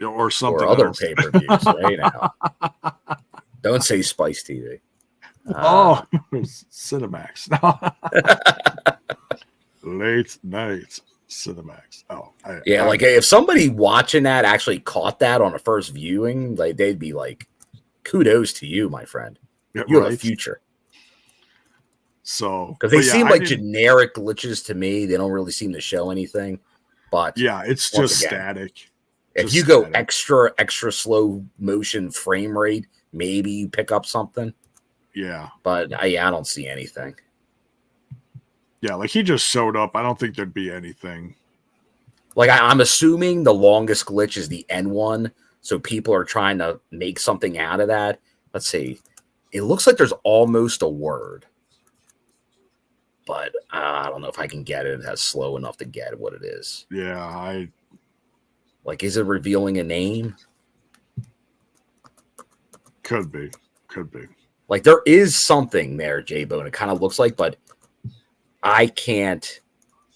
or something, or other pay-per-views. Right now, don't say Spice TV. Cinemax. Late night Cinemax. Like if somebody watching that actually caught that on a first viewing, like they'd be like, "Kudos to you, my friend. You have a future." So because they but yeah, seem I like didn't- generic glitches to me. They don't really seem to show anything. But yeah, it's once just again, static. if Just you go static. extra slow motion frame rate, maybe you pick up something. Yeah. But I don't see anything. Yeah, like he just showed up. I don't think there'd be anything. Like I'm assuming the longest glitch is the N one, so people are trying to make something out of that. Let's see. It looks like there's almost a word, but I don't know if I can get it. That's slow enough to get what it is. Yeah, Like, is it revealing a name? could be. Like there is something there, J-Bone. It kind of looks like, but I can't.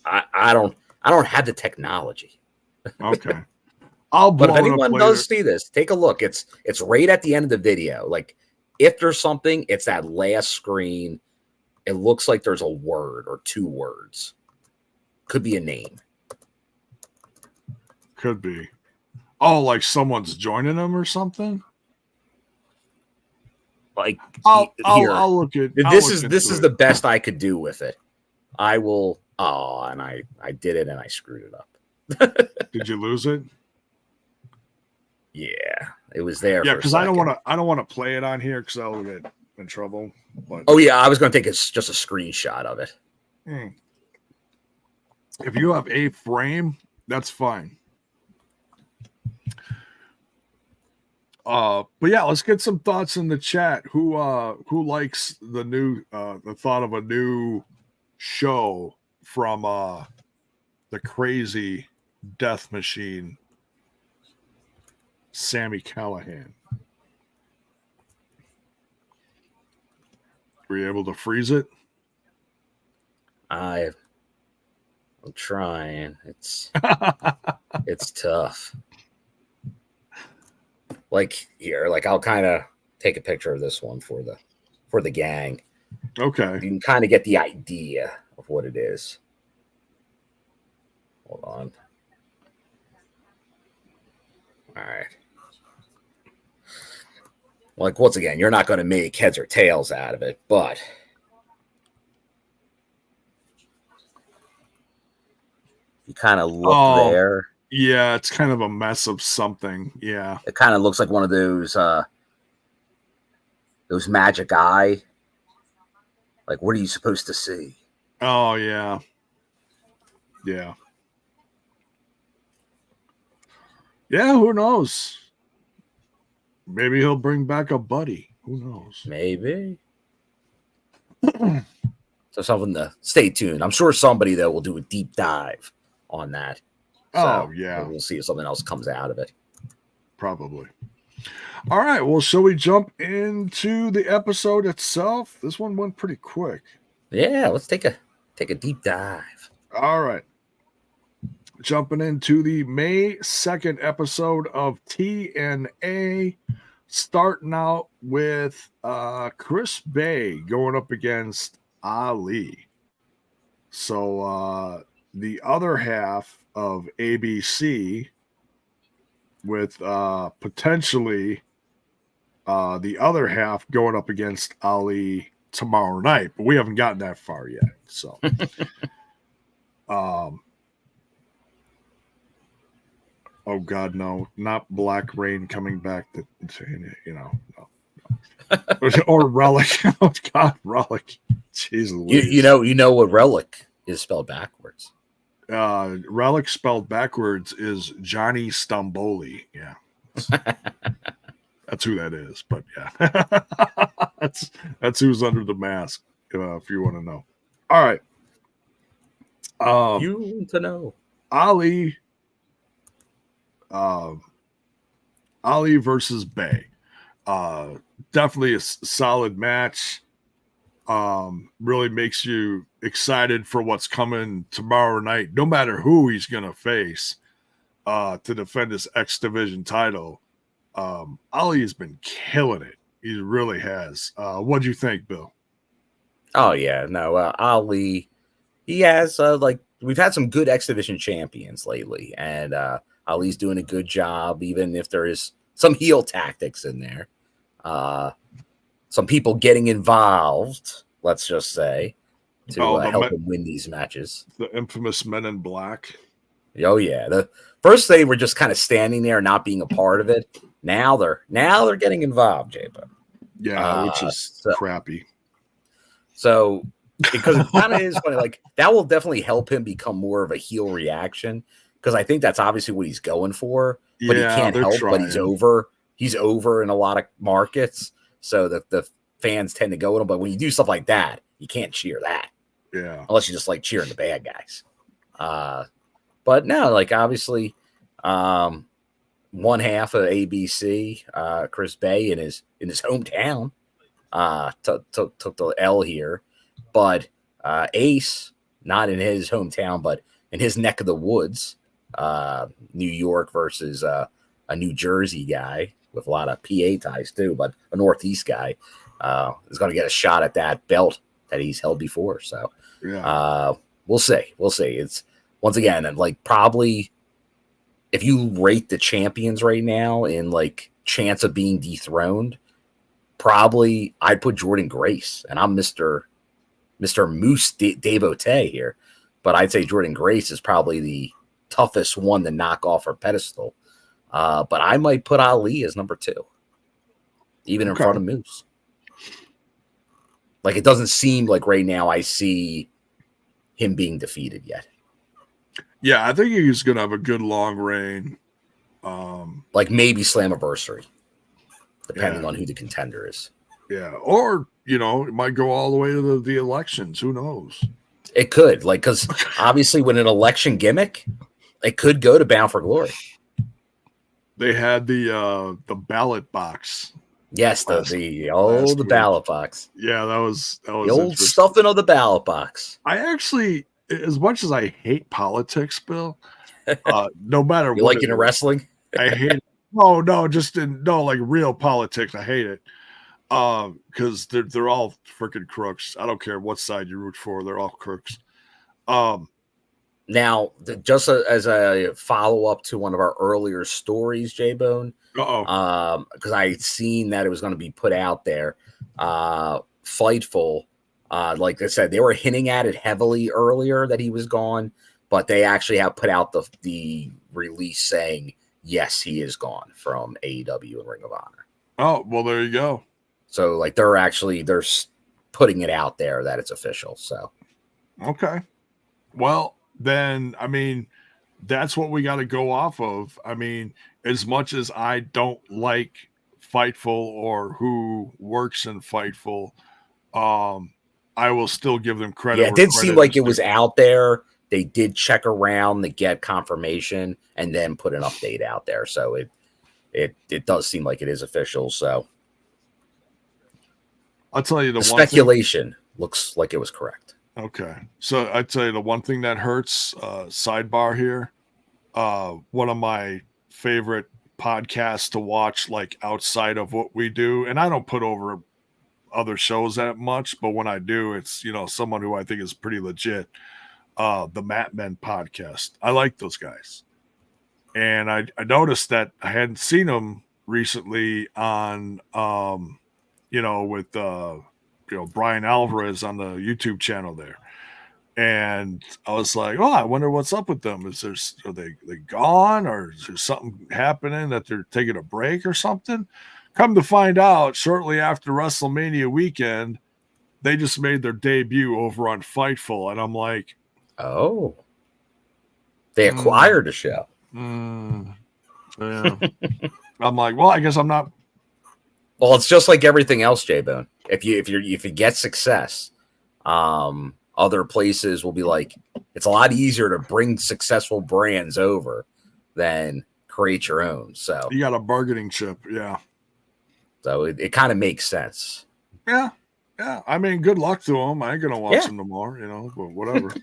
I don't have the technology. Okay. I'll blow But if it up anyone later. does see this, take a look. It's right at the end of the video. Like if there's something, it's that last screen. It looks like there's a word or two words. Could be a name. Could be. Oh, like someone's joining them or something? Like I'll here. look at This is the best I could do with it. I will. Oh, and I did it and I screwed it up. Did you lose it? Yeah, it was there. Yeah, because I don't want to play it on here because I'll get in trouble. But Oh yeah, I was going to take just a screenshot of it. if you have a frame, that's fine. But yeah, let's get some thoughts in the chat. Who likes the thought of a new show from the crazy death machine, Sami Callihan? Were you able to freeze it? I'm trying. It's tough. Like here, like I'll kind of take a picture of this one for the gang. Okay. You can kind of get the idea of what it is. Hold on. All right. Like once again, you're not going to make heads or tails out of it, but you kind of look there. Yeah, it's kind of a mess of something. Yeah. It kind of looks like one of those magic eye. Like, what are you supposed to see? Oh, yeah. Yeah. Yeah, who knows? Maybe he'll bring back a buddy. Who knows? Maybe. So something to stay tuned. I'm sure somebody, though, will do a deep dive on that. So yeah. we'll see if something else comes out of it. Probably. All right. Well, shall we jump into the episode itself? This one went pretty quick. Yeah, let's take a deep dive. All right. Jumping into the May 2nd episode of TNA, starting out with Chris Bey going up against Ali. So the other half of ABC with potentially the other half going up against Ali tomorrow night, but we haven't gotten that far yet. So oh God, no, not Black Rain coming back to no. Or Relic. Oh God, Relic. Jeez Louise. You know what Relic is spelled backwards. Relic spelled backwards is Johnny Stromboli. Yeah. That's who that is, but yeah. that's who's under the mask, if you want to know. All right. You want to know. Ali versus Bey. Definitely a solid match. Really makes you excited for what's coming tomorrow night, no matter who he's going to face to defend his X Division title. Ali has been killing it. He really has. What do you think, Bill? Oh, yeah. No, Ali, he has, we've had some good X Division champions lately, and Ali's doing a good job, even if there is some heel tactics in there. Some people getting involved, let's just say. to help him win these matches. The infamous Men in Black. Oh yeah. The first they were just kind of standing there, not being a part of it. Now they're getting involved, J-Bo. Yeah, which is crappy. So because it kind of is funny, like that will definitely help him become more of a heel reaction. Because I think that's obviously what he's going for, but he can't help. But he's over. He's over in a lot of markets, so that the fans tend to go with him. But when you do stuff like that, you can't cheer that. Yeah, unless you just like cheering the bad guys. But no, like obviously, one half of ABC, Chris Bey in his hometown, took the L here, but Ace not in his hometown, but in his neck of the woods. New York versus a New Jersey guy with a lot of PA ties too, but a Northeast guy is going to get a shot at that belt that he's held before. So we'll see. It's once again, like probably if you rate the champions right now in like chance of being dethroned, probably I'd put Jordynne Grace, and I'm Mr. Moose Devotee here, but I'd say Jordynne Grace is probably the toughest one to knock off her pedestal. But I might put Ali as number 2, even in front of Moose. Like, it doesn't seem like right now I see him being defeated yet. Yeah, I think he's going to have a good long reign. Like maybe Slammiversary, depending on who the contender is. Yeah, or, it might go all the way to the elections. Who knows? It could, like, because obviously with an election gimmick, it could go to Bound for Glory. They had the ballot box. Yes, the ballot box. Yeah, that was the old stuffing of the ballot box. I actually, as much as I hate politics, Bill, no matter you what, like in wrestling, I hate it. No, like real politics. I hate it because they're all freaking crooks. I don't care what side you root for; they're all crooks. Now, just as a follow-up to one of our earlier stories, J-Bone, because I had seen that it was going to be put out there, Fightful, like I said, they were hinting at it heavily earlier that he was gone, but they actually have put out the release saying, yes, he is gone from AEW and Ring of Honor. Oh, well, there you go. So, like, they're putting it out there that it's official, so. Okay. Well, then, I mean, that's what we got to go off of. I mean, as much as I don't like Fightful or who works in Fightful, I will still give them credit. Yeah, it did seem like it was out there. They did check around to get confirmation and then put an update out there. So it does seem like it is official. So I'll tell you the speculation looks like it was correct. Okay. So I tell you the one thing that hurts, sidebar here, one of my favorite podcasts to watch, like outside of what we do, and I don't put over other shows that much, but when I do, it's, someone who I think is pretty legit, the Mat Men podcast. I like those guys. And I noticed that I hadn't seen them recently on, with Brian Alvarez on the YouTube channel there. And I was like, I wonder what's up with them. Are they gone, or is there something happening that they're taking a break or something? Come to find out, shortly after WrestleMania weekend, they just made their debut over on Fightful. And I'm like, oh, they acquired a show. Yeah. I'm like, well, I guess I'm not. Well, it's just like everything else, J-Bone. If you get success, other places will be like, it's a lot easier to bring successful brands over than create your own. So you got a bargaining chip, yeah. So it kind of makes sense. Yeah. I mean, good luck to them. I ain't gonna watch them no more, but whatever.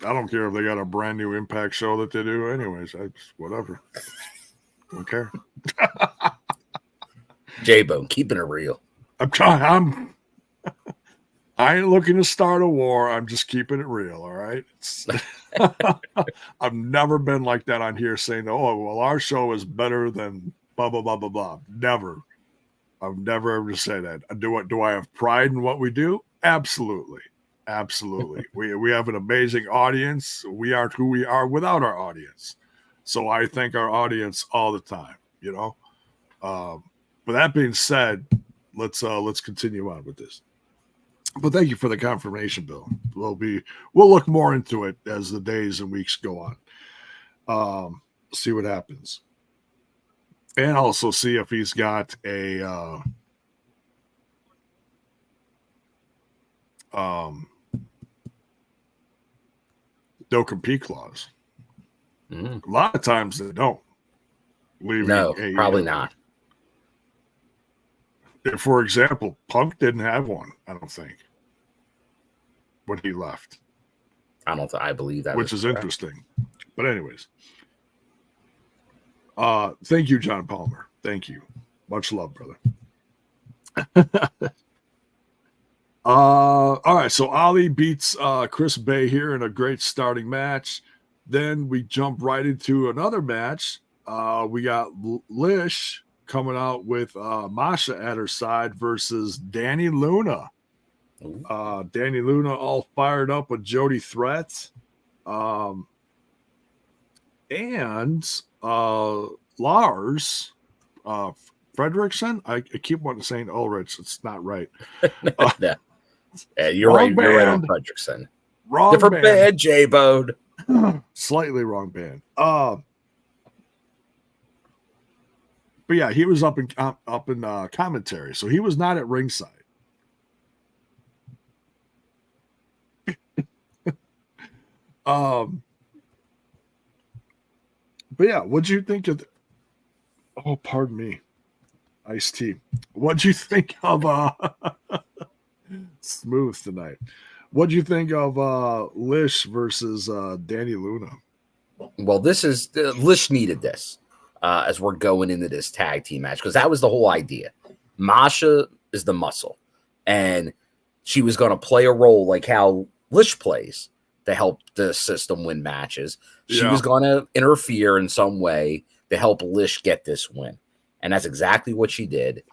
I don't care if they got a brand new Impact show that they do. Anyways, whatever. Don't care. J-Bone, keeping it real. I'm trying. I ain't looking to start a war. I'm just keeping it real. All right. I've never been like that on here saying, "Oh, well, our show is better than blah blah blah blah blah." Never. I've never ever said that. Do I have pride in what we do? Absolutely. We have an amazing audience. We aren't who we are without our audience. So I thank our audience all the time, you know. But that being said, let's continue on with this. But thank you for the confirmation, Bill. We'll look more into it as the days and weeks go on. See what happens. And also see if he's got a no compete clause. A lot of times they don't. Probably not. For example, Punk didn't have one, I don't think, when he left. I believe that, which is interesting. But anyways, thank you, John Palmer. Thank you. Much love, brother. All right, so Ali beats Chris Bey here in a great starting match. Then we jump right into another match. We got Lish coming out with Masha at her side versus Dani Luna. Dani Luna all fired up with Jody threats. And Lars Fredrickson. I keep wanting to say Ulrich. It's not right. Yeah, you're right. Band. You're right on Fredrickson. Wrong different band, J-Bode. Slightly wrong band. But yeah, he was up in commentary, so he was not at ringside. But yeah, what'd you think of? Oh, pardon me, iced tea. What'd you think of Smooth tonight? What'd you think of Lish versus Dani Luna? Well, Lish needed this as we're going into this tag team match, because that was the whole idea. Masha is the muscle, and she was going to play a role like how Lish plays to help the system win matches. She was going to interfere in some way to help Lish get this win, and that's exactly what she did.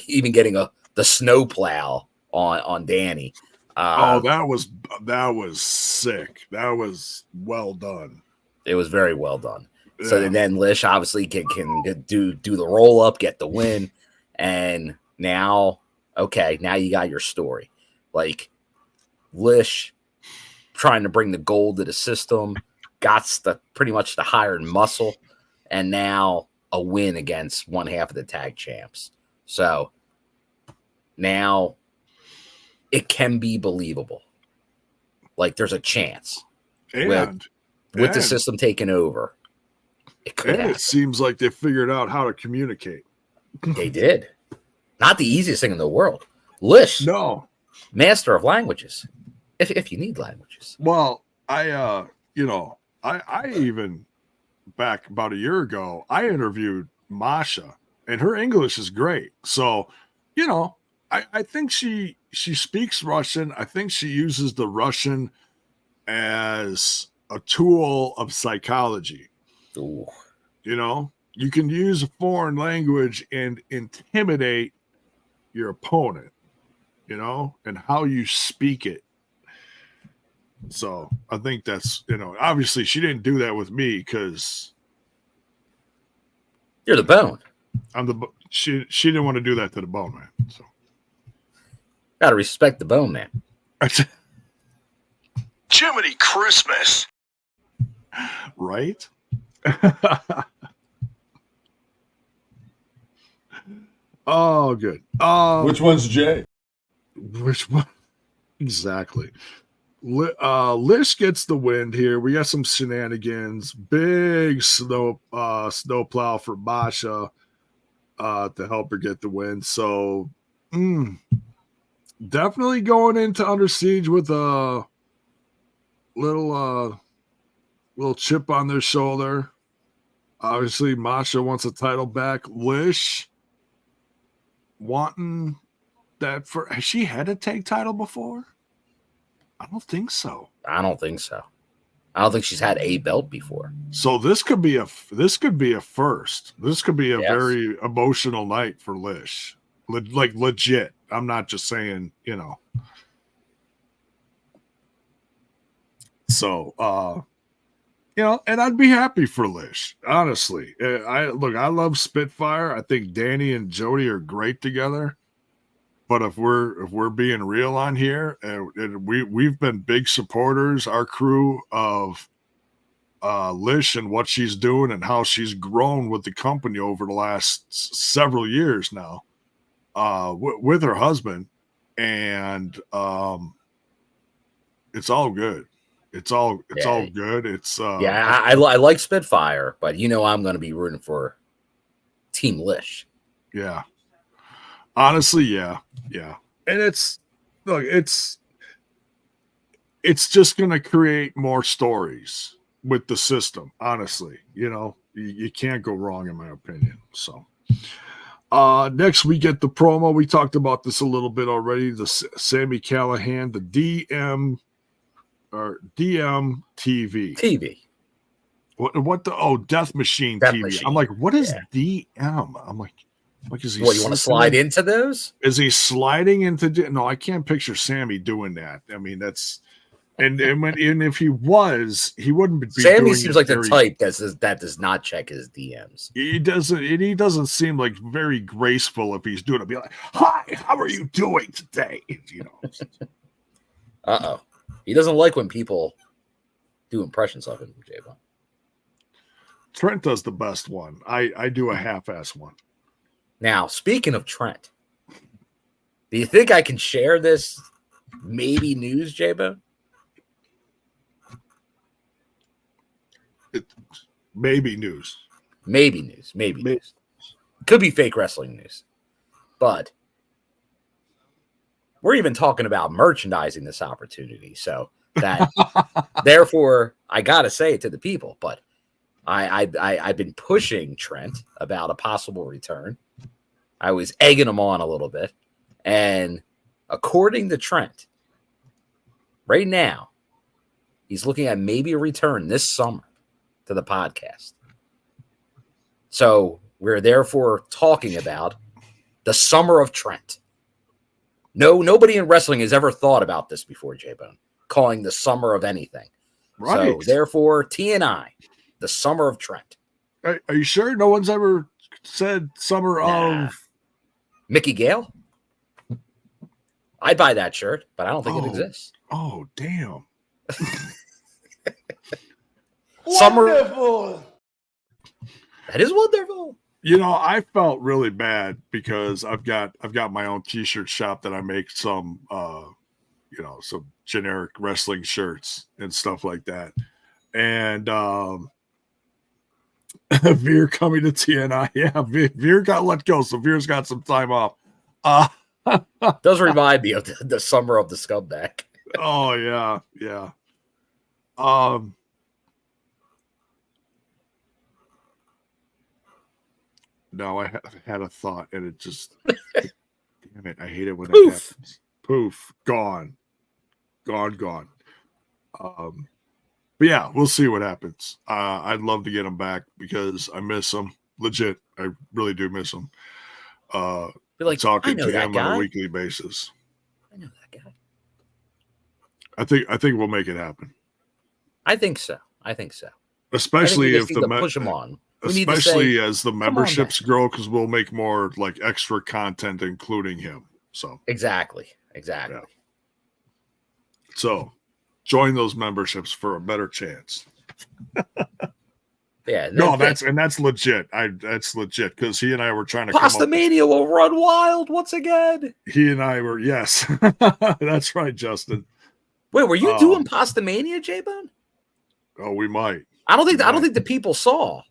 Even getting the snowplow on Dani. That was sick. That was well done. It was very well done. Yeah. So then Lish obviously can do the roll up, get the win, and now you got your story. Like Lish trying to bring the gold to the system, got pretty much the hired muscle, and now a win against one half of the tag champs. So now it can be believable. Like there's a chance with the system taking over. It could happen. It seems like they figured out how to communicate. They did. Not the easiest thing in the world. Lish, master of languages. If you need languages. Well, I even back about a year ago, I interviewed Masha, and her English is great. So, I think she speaks Russian. I think she uses the Russian as a tool of psychology. Ooh. You can use a foreign language and intimidate your opponent, and how you speak it. So I think that's, obviously she didn't do that with me because you're the bone. She didn't want to do that to the bone man. So gotta respect the bone man. Jiminy Christmas. Right? Oh, good. Which one's Jay? Which one? Exactly. Lish gets the win here. We got some shenanigans. Big snowplow for Masha to help her get the win. So definitely going into Under Siege with a little chip on their shoulder. Obviously, Masha wants a title back. Lish wanting that has she had a tag title before? I don't think so. I don't think she's had a belt before. So this could be a first. This could be a Yes. very emotional night for Lish. Like legit. I'm not just saying, So, and I'd be happy for Lish, honestly. I love Spitfire. I think Dani and Jody are great together. But if we're being real on here, and we've been big supporters, our crew, of Lish and what she's doing and how she's grown with the company over the last several years now, with her husband, and it's all good. It's all good. It's I like Spitfire, but I'm going to be rooting for Team Lish. Yeah, honestly, yeah, and it's just going to create more stories with the system. Honestly, you can't go wrong, in my opinion. So, next we get the promo. We talked about this a little bit already. The Sami Callihan, the DM TV. What the Death Machine TV. Machine. I'm like, what is DM? I'm like, is he? What, you want to slide into those? Is he sliding into? No, I can't picture Sammy doing that. I mean, that's and if he was, he wouldn't be. Sammy seems like the type that does not check his DMs. He doesn't seem like very graceful if he's doing it. Be like, hi, how are you doing today? He doesn't like when people do impressions of him, J-Bone. Trent does the best one. I do a half-ass one. Now, speaking of Trent, do you think I can share this maybe news, J-Bone? Maybe news. Maybe news. Could be fake wrestling news. But we're even talking about merchandising this opportunity. So that therefore I gotta say it to the people. But I've been pushing Trent about a possible return. I was egging him on a little bit. And according to Trent, right now, he's looking at maybe a return this summer to the podcast. So we're therefore talking about the summer of Trent. Nobody in wrestling has ever thought about this before, J-Bone, calling the summer of anything. Right. So therefore, TNI, the summer of Trent. Are you sure no one's ever said summer of Mickey Gale? I'd buy that shirt, but I don't think it exists. Oh, damn. Summer. Wonderful. That is wonderful. I felt really bad because I've got my own t-shirt shop that I make some some generic wrestling shirts and stuff like that. And Veer coming to TNI. Yeah, Veer got let go, so Veer's got some time off. Does remind me of the summer of the scumbag. Oh yeah. No, I had a thought, and it just damn it, I hate it when that happens. Poof, gone. But yeah, we'll see what happens. I'd love to get him back because I miss him. Legit, I really do miss him. Be like, talking to him on a weekly basis. I know that guy. I think we'll make it happen. I think so. Especially if the push him on. Especially as the memberships grow, because we'll make more like extra content, including him. So exactly. Yeah. So join those memberships for a better chance. Yeah. No, that's legit. That's legit because he and I were trying to. Pasta Mania will run wild once again. He and I were yes. That's right, Justin. Wait, were you doing Pasta Mania, J-Bone? Oh, we might. I don't think the people saw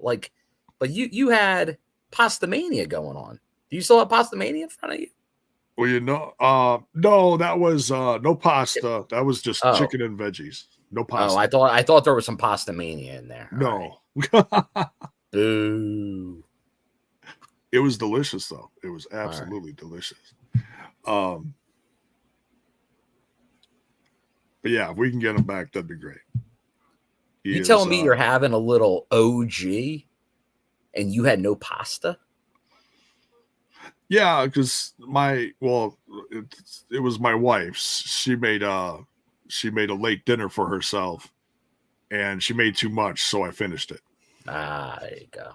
but you had Pasta Mania going on. Do you still have Pasta Mania in front of you? Well, no, that was no pasta. That was just chicken and veggies. No pasta. Oh, I thought there was some Pasta Mania in there. No. Right. Boo. It was delicious though. It was absolutely delicious. But yeah, if we can get him back, that'd be great. You telling me you're having a little OG and you had no pasta? Yeah, because it was my wife's. She made a late dinner for herself, and she made too much, so I finished it. There you go.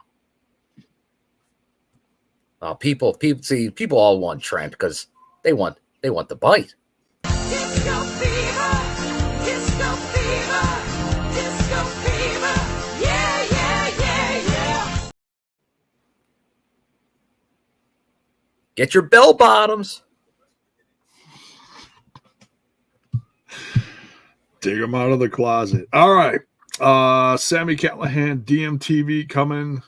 People all want Trent because they want the bite. Disco fever, disco fever, disco fever. Yeah, yeah, yeah, yeah. Get your bell bottoms. Dig them out of the closet. All right. Sammy Callahan, DMTV coming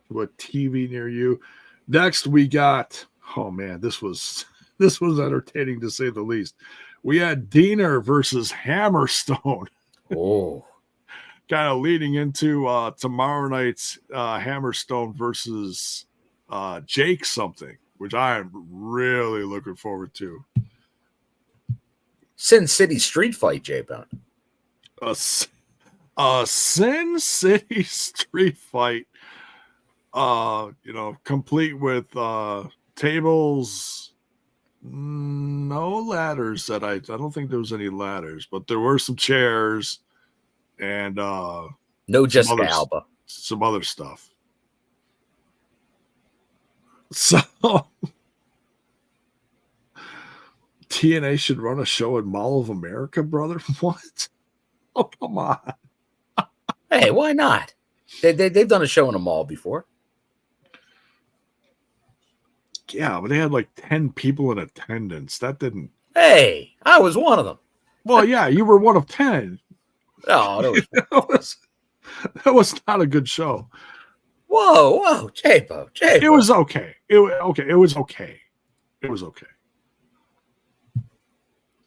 to a TV near you. Next, we got, oh man, this was entertaining to say the least. We had Diener versus Hammerstone. Oh, kind of leading into tomorrow night's Hammerstone versus Jake something, which I am really looking forward to. Sin City Street Fight, J-Bone. Sin City Street Fight. Complete with tables, no ladders that I don't think there was any ladders, but there were some chairs and no Jessica Alba. Some other stuff. So TNA should run a show at Mall of America, brother. What? Oh, come on. Hey, why not? They've done a show in a mall before. Yeah, but they had like 10 people in attendance. That didn't. Hey, I was one of them. Well, yeah, you were one of 10. Oh, that was not a good show. Whoa, J-Bo. It was okay. It was okay.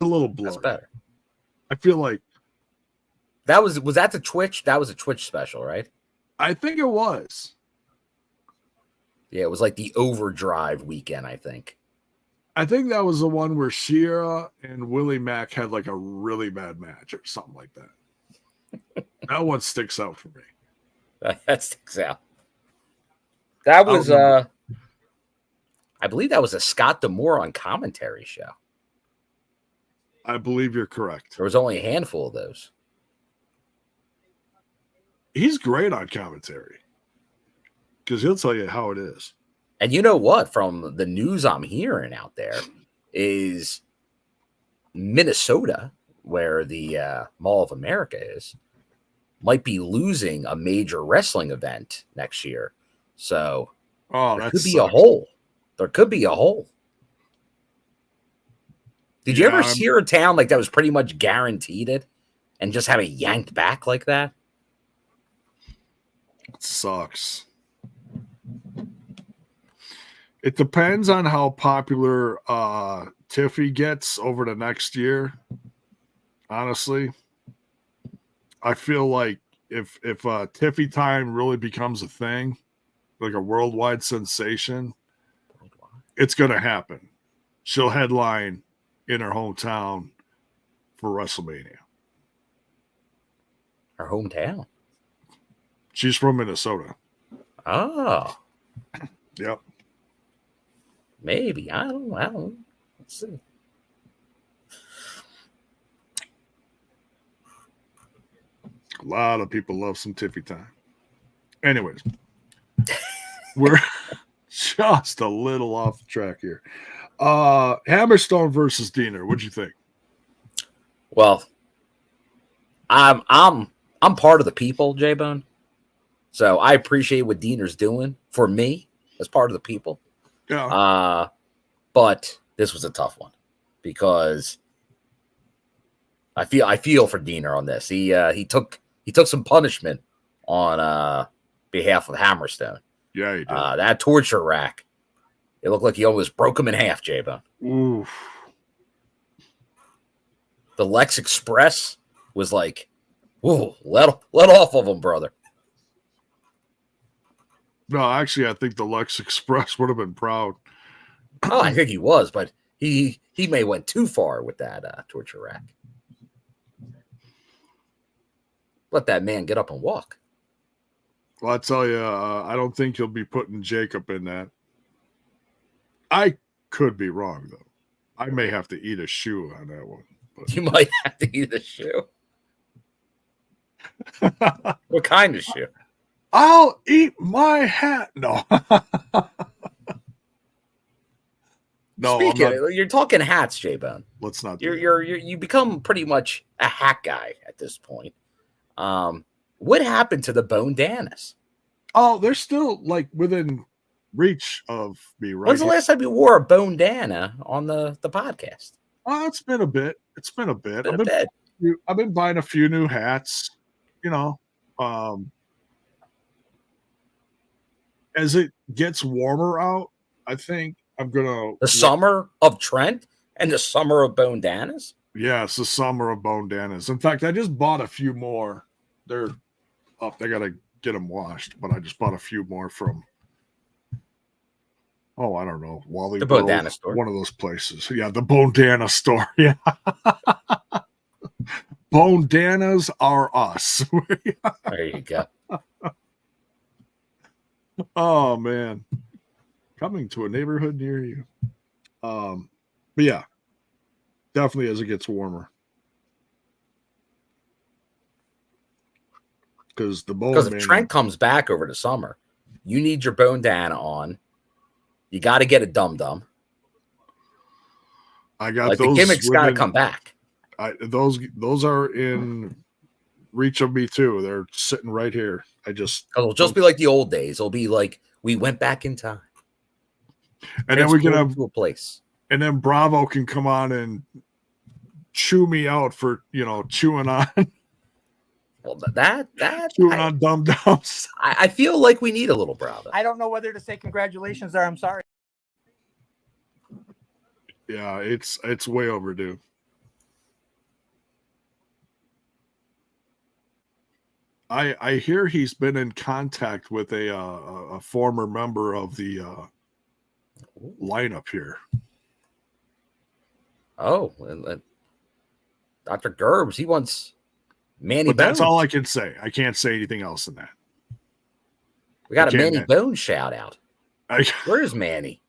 A little blurry. That's better. I feel like was that the Twitch? That was a Twitch special, right? I think it was. Yeah, it was like the Overdrive weekend, I think. I think that was the one where Shira and Willie Mack had like a really bad match or something like that. That one sticks out for me. That sticks out. That was, I believe that was a Scott D'Amore on commentary show. I believe you're correct. There was only a handful of those. He's great on commentary because he'll tell you how it is. And you know what? From the news I'm hearing out there is Minnesota, where the Mall of America is, might be losing a major wrestling event next year. So there could be a hole. There could be a hole. Did you ever hear a town like that was pretty much guaranteed it and just have it yanked back like that? It sucks. It depends on how popular Tiffy gets over the next year. Honestly, I feel like if Tiffy time really becomes a thing, like a worldwide sensation, it's going to happen. She'll headline in her hometown for WrestleMania. Her hometown? She's from Minnesota. Oh. Yep. Maybe. I don't know. Let's see. A lot of people love some Tiffy time. Anyways, we're just a little off the track here. Hammerstone versus Diener. What'd you think? Well, I'm part of the people, J-Bone. So I appreciate what Diener's doing for me as part of the people. Yeah. But this was a tough one because I feel for Diener on this. He took some punishment on behalf of Hammerstone. Yeah, he did. That torture rack. It looked like he almost broke him in half, J-Bone. Oof. The Lex Express was like, "Whoa, let off of him, brother." No, actually, I think the Lex Express would have been proud. Oh, I think he was, but he may went too far with that torture rack. Let that man get up and walk. Well, I tell you, I don't think he'll be putting Jacob in that. I could be wrong, though. I may have to eat a shoe on that one. But... You might have to eat a shoe. What kind of shoe? I'll eat my hat. No. No, you're talking hats, J-Bone. Let's not. You become pretty much a hat guy at this point. What happened to the Bondanas? Oh, they're still like within reach of me, right? When's the last time you wore a Bondana on the podcast? Oh, it's been a bit. I've been buying a few new hats, you know. As it gets warmer out, I think I'm gonna the summer of Trent and the summer of Bondanas. Yeah, it's the summer of Bondanas. In fact, I just bought a few more. They're up. I gotta get them washed, but I just bought a few more from. Oh, I don't know, Wally. The Bondana store. One of those places. Yeah, the Bondana store. Yeah. Bondanas are us. There you go. Oh man. Coming to a neighborhood near you. But yeah. Definitely as it gets warmer. Because if Trent comes back over the summer, you need your Bondana on. You got to get a dum-dum. I got like those. The gimmick's got to come back. Those are in reach of me too. They're sitting right here. It'll just be like the old days. It'll be like we went back in time. And then we can have a place. And then Bravo can come on and chew me out for, chewing on. Well, that chewing on dum-dums. I feel like we need a little Bravo. I don't know whether to say congratulations or I'm sorry. Yeah, it's way overdue. I hear he's been in contact with a former member of the lineup here. Oh, Dr. Gerbs, he wants Manny Bones. That's all I can say. I can't say anything else than that. We got a Manny Bones shout out. Where's Manny?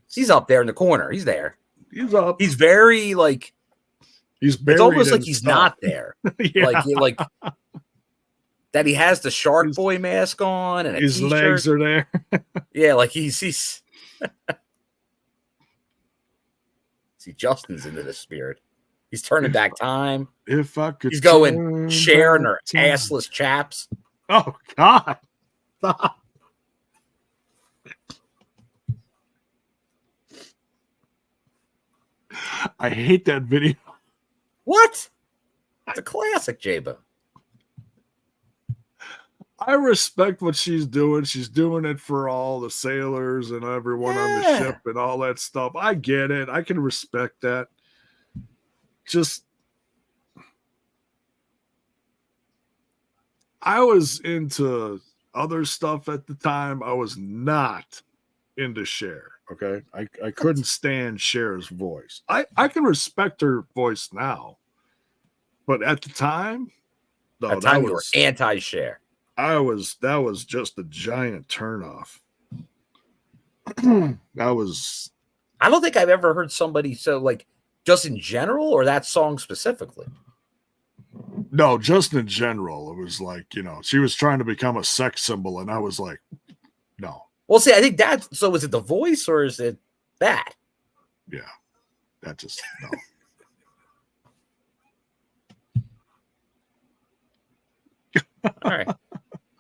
He's up there in the corner. He's there. He's up. He's very he's buried. It's almost like he's not there. Yeah. Like that he has the Shark Boy mask on and his legs are there. Yeah, like he's see, Justin's into the spirit. He's turning back time. If I could, he's going sharing her assless chaps. Oh God! Stop. I hate that video. What? It's a classic, J-Bo. I respect what she's doing. She's doing it for all the sailors and everyone on the ship and all that stuff. I get it. I can respect that. Just, I was into other stuff at the time. I was not into Cher. Okay. I couldn't stand Cher's voice. I can respect her voice now. But at the time, no, at the time you were anti-Cher. That was just a giant turnoff. I don't think I've ever heard somebody just in general or that song specifically. No, just in general. It was like, she was trying to become a sex symbol, and I was like, no. Well, see, I think so is it the voice or is it that? Yeah. That just no. All right.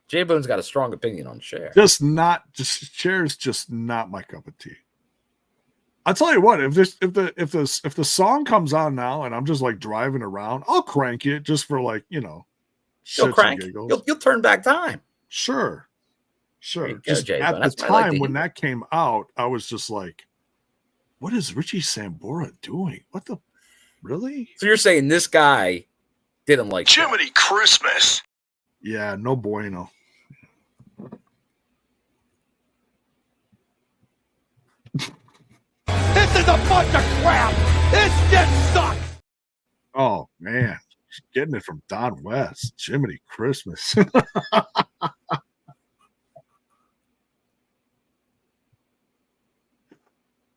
J-Bone's got a strong opinion on Cher. Cher's just not my cup of tea. I'll tell you what, if the song comes on now and I'm just like driving around, I'll crank it just for You'll crank. You'll turn back time. Sure. Go, Just at the time when that came out, I was just like, what is Richie Sambora doing? What the really? So you're saying this guy didn't like Jiminy Christmas. Yeah, no bueno. This is a bunch of crap. This shit sucks. Oh man, getting it from Don West. Jiminy Christmas.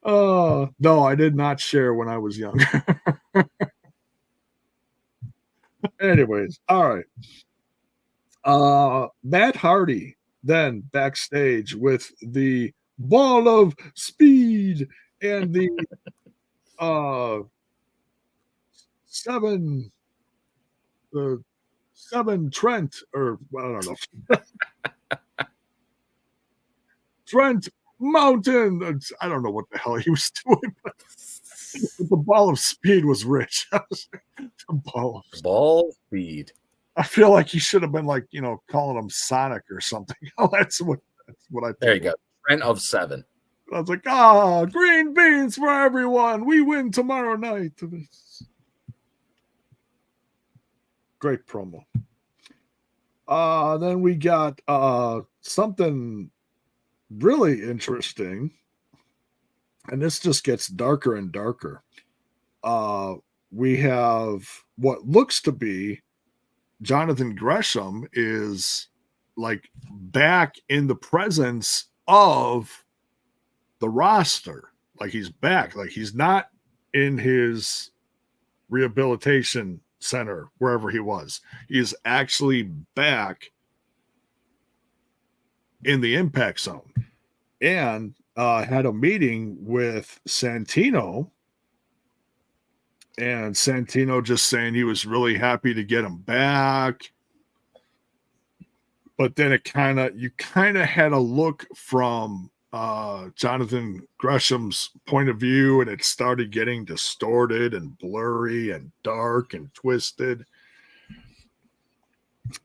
No, I did not share when I was younger. Anyways, all right. Matt Hardy then backstage with the ball of speed and the seven Trent, or I don't know. Trent Mountain. I don't know what the hell he was doing, but the ball of speed was rich. The ball of Ball speed. I feel like he should have been like, calling him Sonic or something. That's what I think. There you go. Trent of 7. I was like, green beans for everyone. We win tomorrow night. Great promo. Then we got something really interesting. And this just gets darker and darker. We have what looks to be Jonathan Gresham is like back in the presence of the roster. Like he's back. Like he's not in his rehabilitation center, wherever he was. He is actually back in the Impact Zone. And had a meeting with Santino. And Santino just saying he was really happy to get him back. But then you kind of had a look from Jonathan Gresham's point of view, and it started getting distorted and blurry and dark and twisted.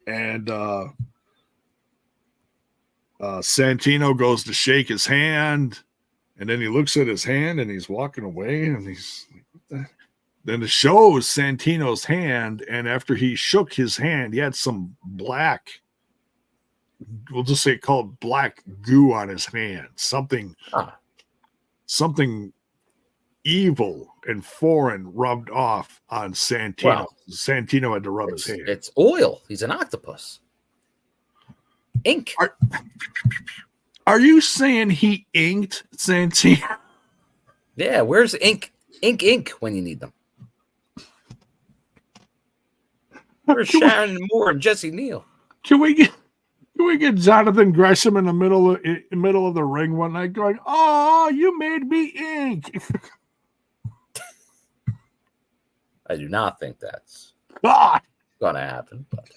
And Santino goes to shake his hand, and then he looks at his hand and he's walking away, and he's like, what the? Then it shows Santino's hand, and after he shook his hand, he had some black, we'll just say called black goo on his hand. Something evil and foreign rubbed off on Santino. Well, Santino had to rub his hand. It's oil. He's an octopus. Ink. Are you saying he inked Santino? Yeah, where's ink? Ink when you need them. Where's Sharon Moore and Jesse Neal? Can we get Jonathan Gresham in the middle of the ring one night going, "Oh, you made me ink." I do not think that's God. going to happen. But.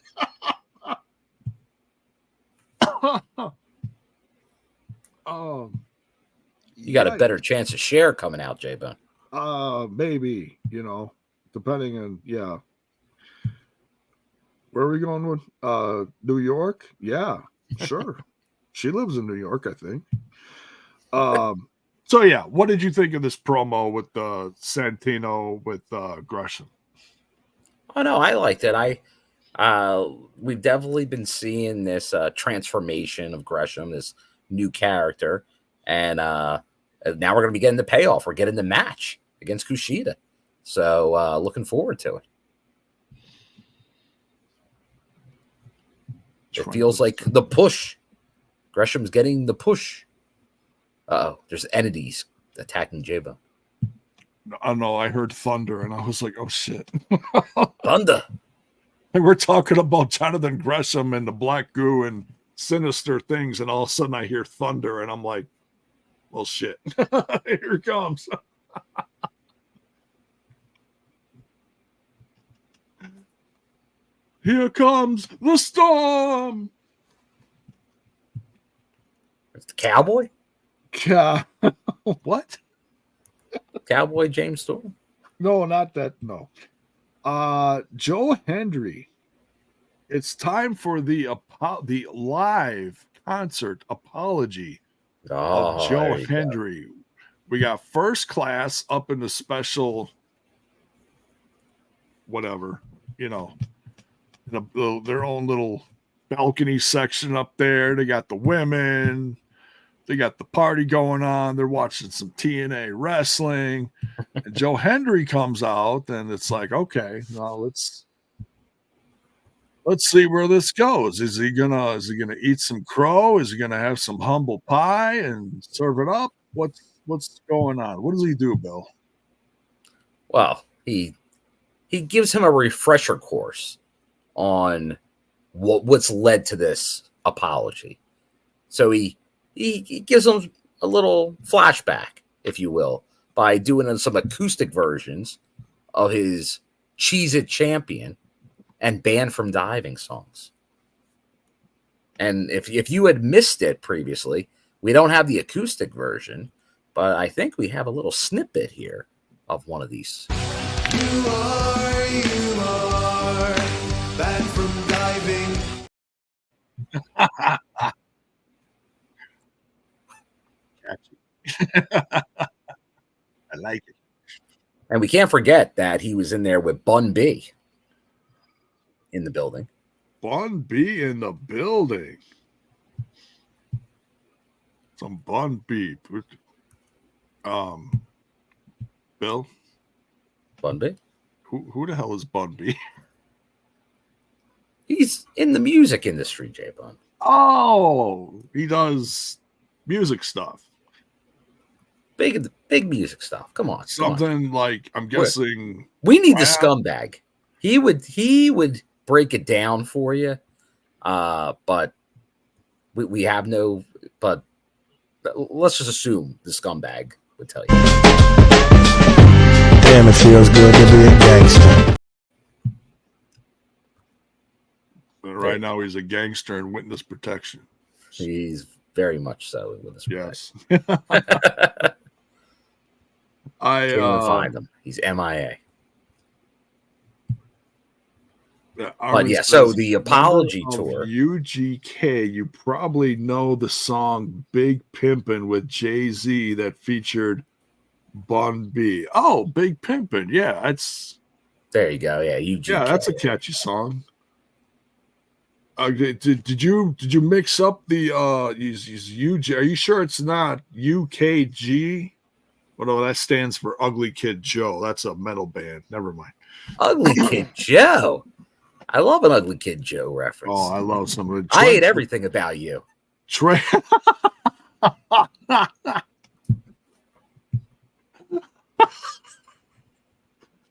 You got a better chance of share coming out, J-Bone. Maybe, depending on, yeah. Where are we going with? New York? Yeah, sure. She lives in New York, I think. So yeah, what did you think of this promo with Santino with Gresham? Oh no, I liked it. We've definitely been seeing this transformation of Gresham, this new character, and now we're going to be getting the payoff. We're getting the match against Kushida, so looking forward to it. It feels like the push. Gresham's getting the push. There's entities attacking J-Bone. I don't know. I heard thunder, and I was like, "Oh shit!" Thunder. And we're talking about Jonathan Gresham and the black goo and sinister things, and all of a sudden I hear thunder, and I'm like, "Well, shit! Here it comes." Here comes the storm. It's the cowboy. What? Cowboy James Storm. No, not that. No. Joe Hendry. It's time for the live concert apology of Joe Hendry. We got First Class up in the special, whatever, their own little balcony section up there. They got the women. They got the party going on. They're watching some TNA wrestling. And Joe Hendry comes out, and it's like, okay, now let's let's see where this goes. Is he gonna eat some crow? Is he gonna have some humble pie and serve it up? What's going on? What does he do, Bill? Well, he gives him a refresher course on what's led to this apology. So he gives him a little flashback, if you will, by doing some acoustic versions of his Cheese It Champion and Banned from Diving songs. And if you had missed it previously, we don't have the acoustic version, but I think we have a little snippet here of one of these. You are banned from diving. I like it. And we can't forget that he was in there with Bun B in the building. Bun B in the building. Some Bun B. Bill, Bun B? who the hell is Bun B? He's in the music industry, J Bun. Oh, he does music stuff. Big music stuff. Come on. Something like, I'm guessing. We need the scumbag. He would break it down for you. But we have no, but let's just assume the scumbag would tell you. Damn, it feels good to be a gangster. But right now, he's a gangster in witness protection. He's very much so in witness protection. Yes. I can't even find him. He's MIA. But yeah, so the apology tour. UGK, you probably know the song Big Pimpin' with Jay-Z that featured Bun B. Oh, Big Pimpin'. Yeah, that's. There you go. Yeah, UGK. Yeah, that's a catchy song. Did you mix up the UG? Are you sure it's not UKG? Well, no, that stands for Ugly Kid Joe. That's a metal band. Never mind. Ugly Kid Joe. I love an Ugly Kid Joe reference. Oh, I love some of it. I hate everything about you. Trey.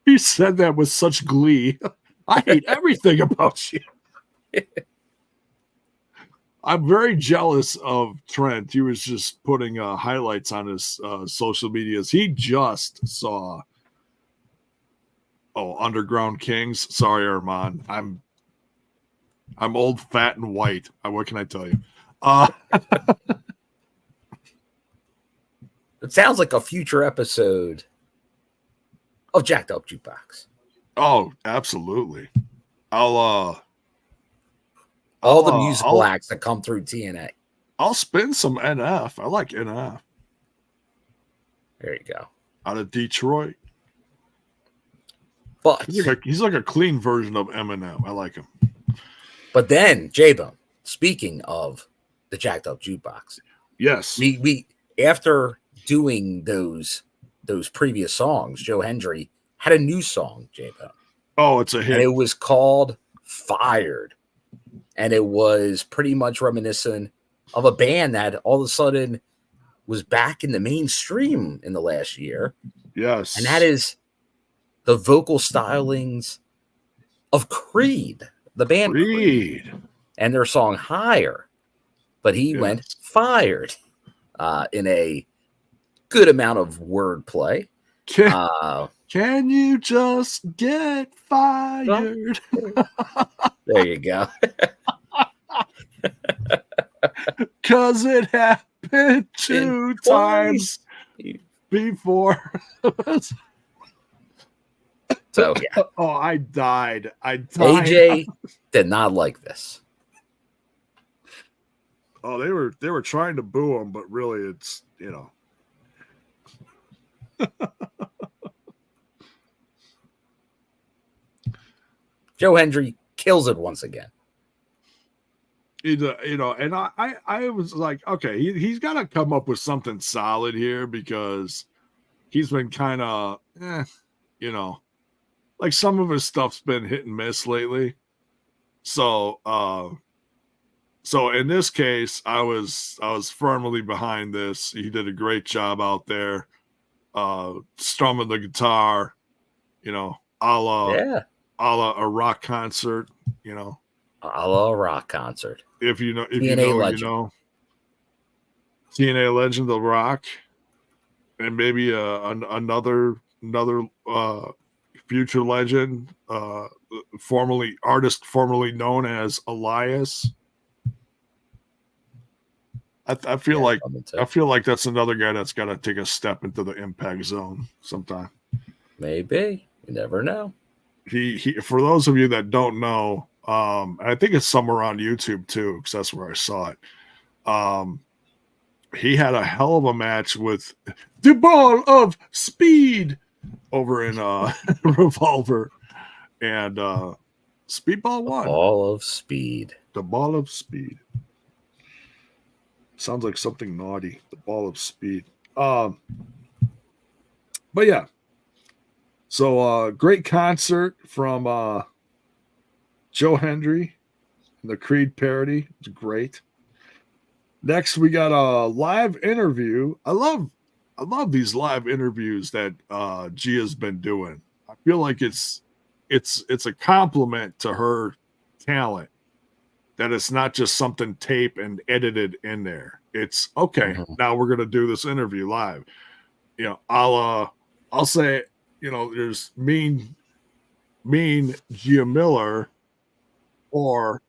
He said that with such glee. I hate everything about you. I'm very jealous of Trent. He was just putting highlights on his social medias. He just saw Underground Kings. Sorry, Armand. I'm old, fat, and white. What can I tell you? It sounds like a future episode of Jacked Up Jukebox. Oh, absolutely. All the musical acts that come through TNA. I'll spin some NF. I like NF. There you go. Out of Detroit. But he's like a clean version of Eminem. I like him. But then, J-Bone, speaking of the Jacked Up Jukebox. Yes. We after doing those previous songs, Joe Hendry had a new song, J-Bone. Oh, it's a hit. And it was called Fired. And it was pretty much reminiscent of a band that all of a sudden was back in the mainstream in the last year. Yes. And that is the vocal stylings of Creed, the band Creed. And their song Higher. But he went Fired in a good amount of wordplay. Can you just get fired? There you go. Because it happened two times before. So, yeah. Oh, I died. AJ did not like this. Oh, they were trying to boo him, but really it's, Joe Hendry kills it once again. And I was like, okay, he's got to come up with something solid here because he's been kind of, like some of his stuff's been hit and miss lately. So so in this case, I was firmly behind this. He did a great job out there, strumming the guitar, you know, a la a rock concert, you know. A la rock concert. If you know, TNA legend. you know. TNA legend, The Rock, and maybe another future legend, formerly known as Elias. I feel like that's another guy that's got to take a step into the Impact Zone sometime. Maybe, you never know. He for those of you that don't know, I think it's somewhere on YouTube too, because that's where I saw it. He had a hell of a match with the Ball of Speed over in Revolver, and Speedball won. Ball of Speed. The Ball of Speed. Sounds like something naughty. The Ball of Speed. But yeah. So great concert from Joe Hendry and the Creed parody. It's great. Next, we got a live interview. I love these live interviews that Gia's been doing. I feel like it's a compliment to her talent that it's not just something taped and edited in there. It's okay. Now we're gonna do this interview live. You know, I'll say, you know, there's mean Gia Miller, or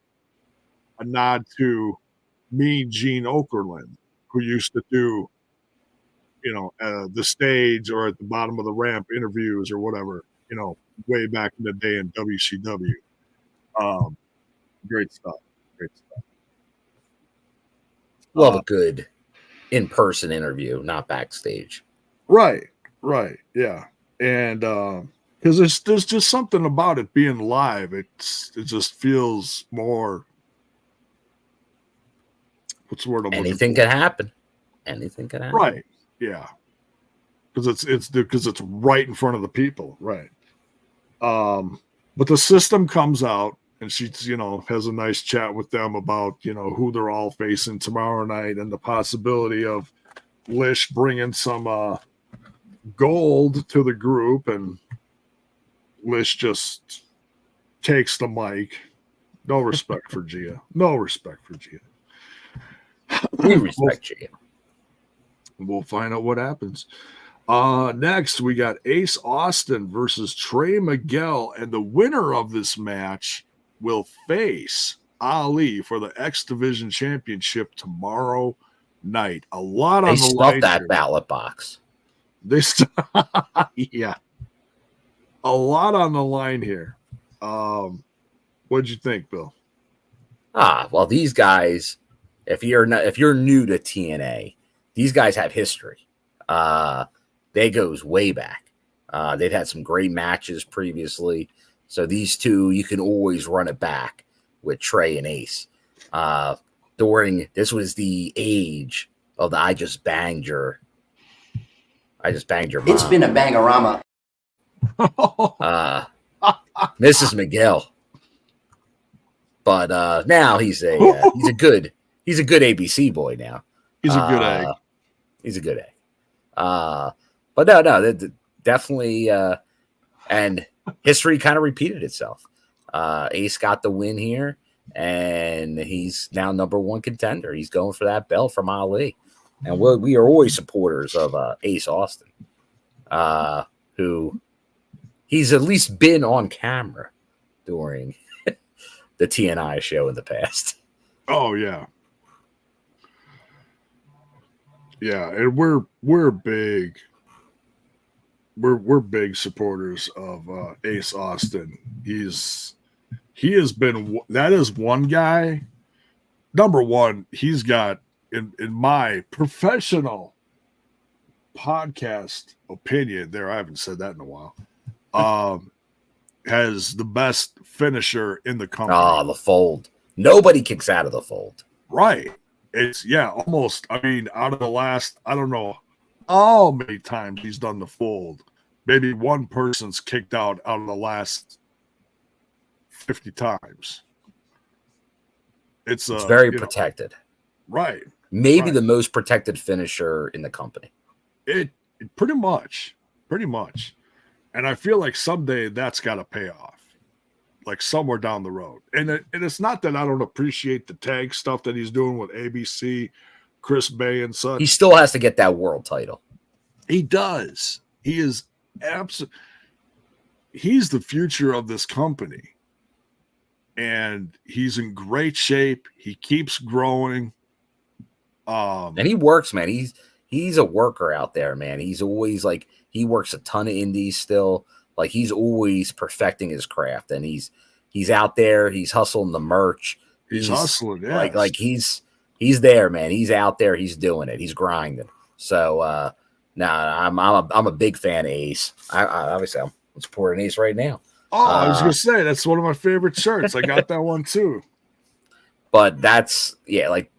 a nod to Mean Gene Okerlund, who used to do, you know, the stage or at the bottom of the ramp interviews or whatever, you know, way back in the day in WCW. Great stuff. Love a good in-person interview, not backstage. Right, yeah. And because there's just something about it being live. It just feels more. What's the word? Anything can happen. Anything can happen. Right. Yeah. Because it's right in front of the people. Right. But the system comes out and she, you know, has a nice chat with them about, you know, who they're all facing tomorrow night and the possibility of Lish bringing some gold to the group, and Lish just takes the mic. No respect for Gia. No respect for Gia. We respect you. We'll find out what happens. Next, we got Ace Austin versus Trey Miguel, and the winner of this match will face Ali for the X Division Championship tomorrow night. A lot on the line. They stuffed that ballot box. Yeah. A lot on the line here. What'd you think, Bill? Well, these guys, if you're new to TNA, these guys have history. They goes way back. They've had some great matches previously. So these two, you can always run it back with Trey and Ace. This was the age of the I just banged your mom. It's been a bangorama. Mrs. Miguel. But now he's a good ABC boy now. He's a good egg. He's a good egg. But no, definitely. And history kind of repeated itself. Ace got the win here, and he's now #1 contender. He's going for that belt from Ali. And we are always supporters of Ace Austin, who he's at least been on camera during the TNI show in the past. Oh, yeah. Yeah, and we're big. We're big supporters of Ace Austin. He has been, that is one guy. #1, he's got, in my professional podcast opinion, there, I haven't said that in a while, has the best finisher in the company. The Fold. Nobody kicks out of the Fold. Right. It's, yeah, almost. I mean, out of the last, I don't know how many times he's done the Fold. Maybe one person's kicked out of the last 50 times. It's very protected. Right. Maybe right. the most protected finisher in the company. It pretty much. And I feel like someday that's got to pay off, like somewhere down the road. And it's not that I don't appreciate the tag stuff that he's doing with ABC, Chris Bey and such. He still has to get that world title. He does. He is he's the future of this company. And he's in great shape. He keeps growing. And he works, man. He's a worker out there, man. He's always like, he works a ton of indies still. Like, he's always perfecting his craft, and he's out there. He's hustling the merch. He's hustling, yeah. Like he's there, man. He's out there. He's doing it. He's grinding. So, I'm a big fan of Ace. I obviously I'm supporting Ace right now. Oh, I was gonna say that's one of my favorite shirts. I got that one too. But that's like,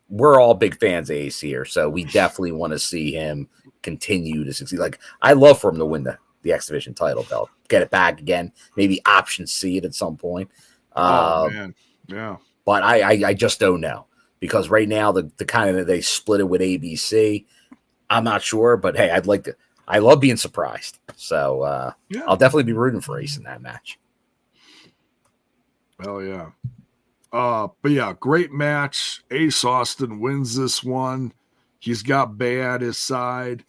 we're all big fans of Ace here, so we definitely want to see him continue to succeed. Like, I love for him to win the X Division title belt, get it back again, maybe option C it at some point. Man, yeah. But I just don't know, because right now the kind of, they split it with ABC. I'm not sure, but hey, I love being surprised. So I'll definitely be rooting for Ace in that match. Hell yeah. But yeah, great match. Ace Austin wins this one. He's got Bey at his side.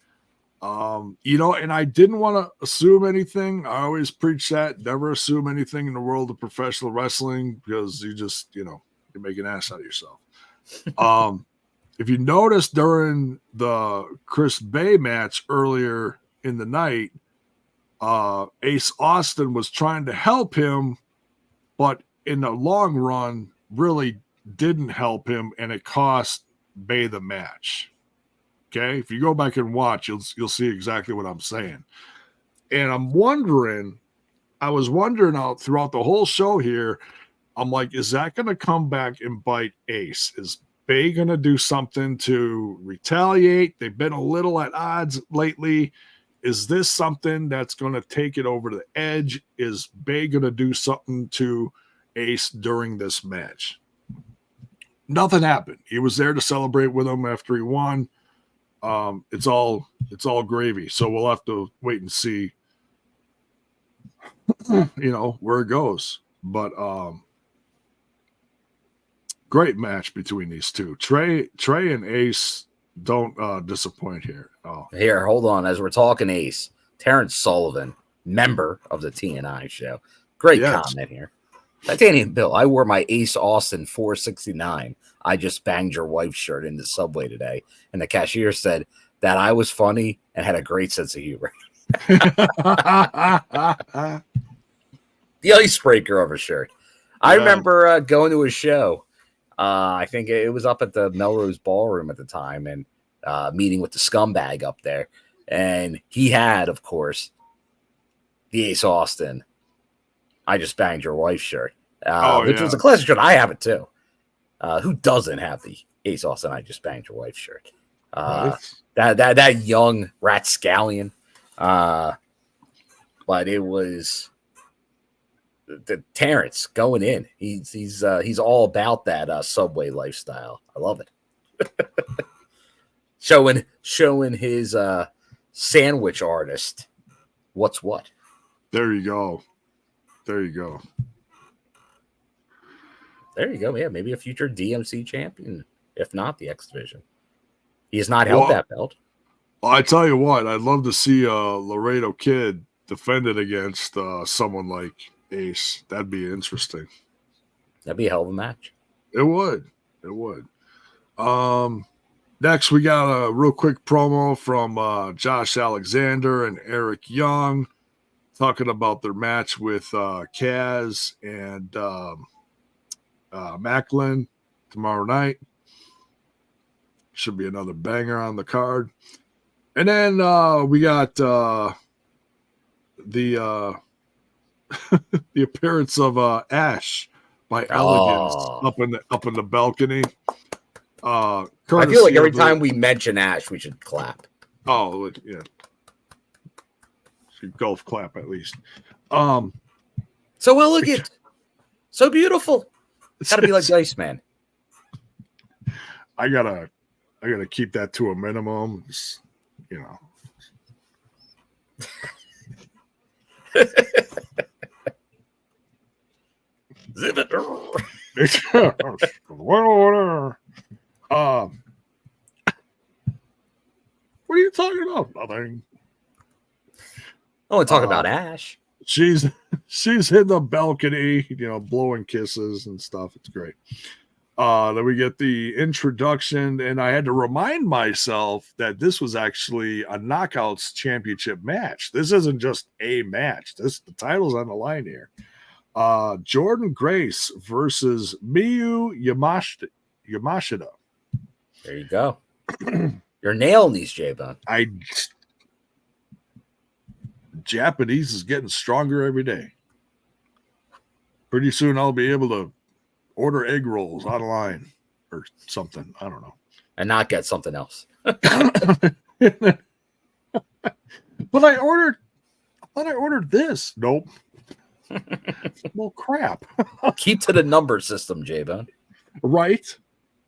And I didn't want to assume anything. I always preach that. Never assume anything in the world of professional wrestling, because you just, you make an ass out of yourself. If you notice during the Chris Bey match earlier in the night, Ace Austin was trying to help him, but in the long run really didn't help him, and it cost Bey the match. Okay, if you go back and watch, you'll see exactly what I'm saying. And I was wondering out throughout the whole show here, I'm like, is that going to come back and bite Ace? Is Bey going to do something to retaliate? They've been a little at odds lately. Is this something that's going to take it over the edge? Is Bey going to do something to Ace during this match? Nothing happened. He was there to celebrate with him after he won. It's all gravy. So we'll have to wait and see, where it goes. But great match between these two. Trey and Ace don't disappoint here. Oh, here, hold on. As we're talking Ace, Terrence Sullivan, member of the TNI show, great comment here. Titanium Bill, I wore my Ace Austin 469. I just banged your wife's shirt in the subway today. And the cashier said that I was funny and had a great sense of humor. The icebreaker of a shirt. I remember going to a show. I think it was up at the Melrose Ballroom at the time, and meeting with the scumbag up there. And he had, of course, the Ace Austin I just banged your wife's shirt, which was a classic shirt. I have it too. Who doesn't have the Ace Austin I just banged your wife's shirt? That young rapscallion. But it was the Terrence going in. He's all about that subway lifestyle. I love it. showing his sandwich artist what's what. There you go. Yeah, maybe a future DMC champion, if not the X Division. He has not held that belt. Well, I tell you what, I'd love to see Laredo Kid defend it against someone like Ace. That'd be interesting. That'd be a hell of a match. It would. Next, we got a real quick promo from Josh Alexander and Eric Young, talking about their match with Kaz and Macklin tomorrow night. Should be another banger on the card. And then we got the the appearance of Ash by Elegance up in the balcony. I feel like every time we mention Ash, we should clap. Oh yeah. Golf clap at least. So elegant, so beautiful. It's got to be like the Iceman. I gotta keep that to a minimum. You know. Zip it. What are you talking about? Nothing. I want to talk about Ash. She's in the balcony, you know, blowing kisses and stuff. It's great. Then we get the introduction, and I had to remind myself that this was actually a Knockouts Championship match. This isn't just a match. The title's on the line here. Jordynne Grace versus Miyu Yamashita. There you go. You're nailing these, J-Bone. Japanese is getting stronger every day. Pretty soon I'll be able to order egg rolls online or something. I don't know. And not get something else. But I ordered this. Nope. Well, crap. Keep to the number system, J-Bone. Right?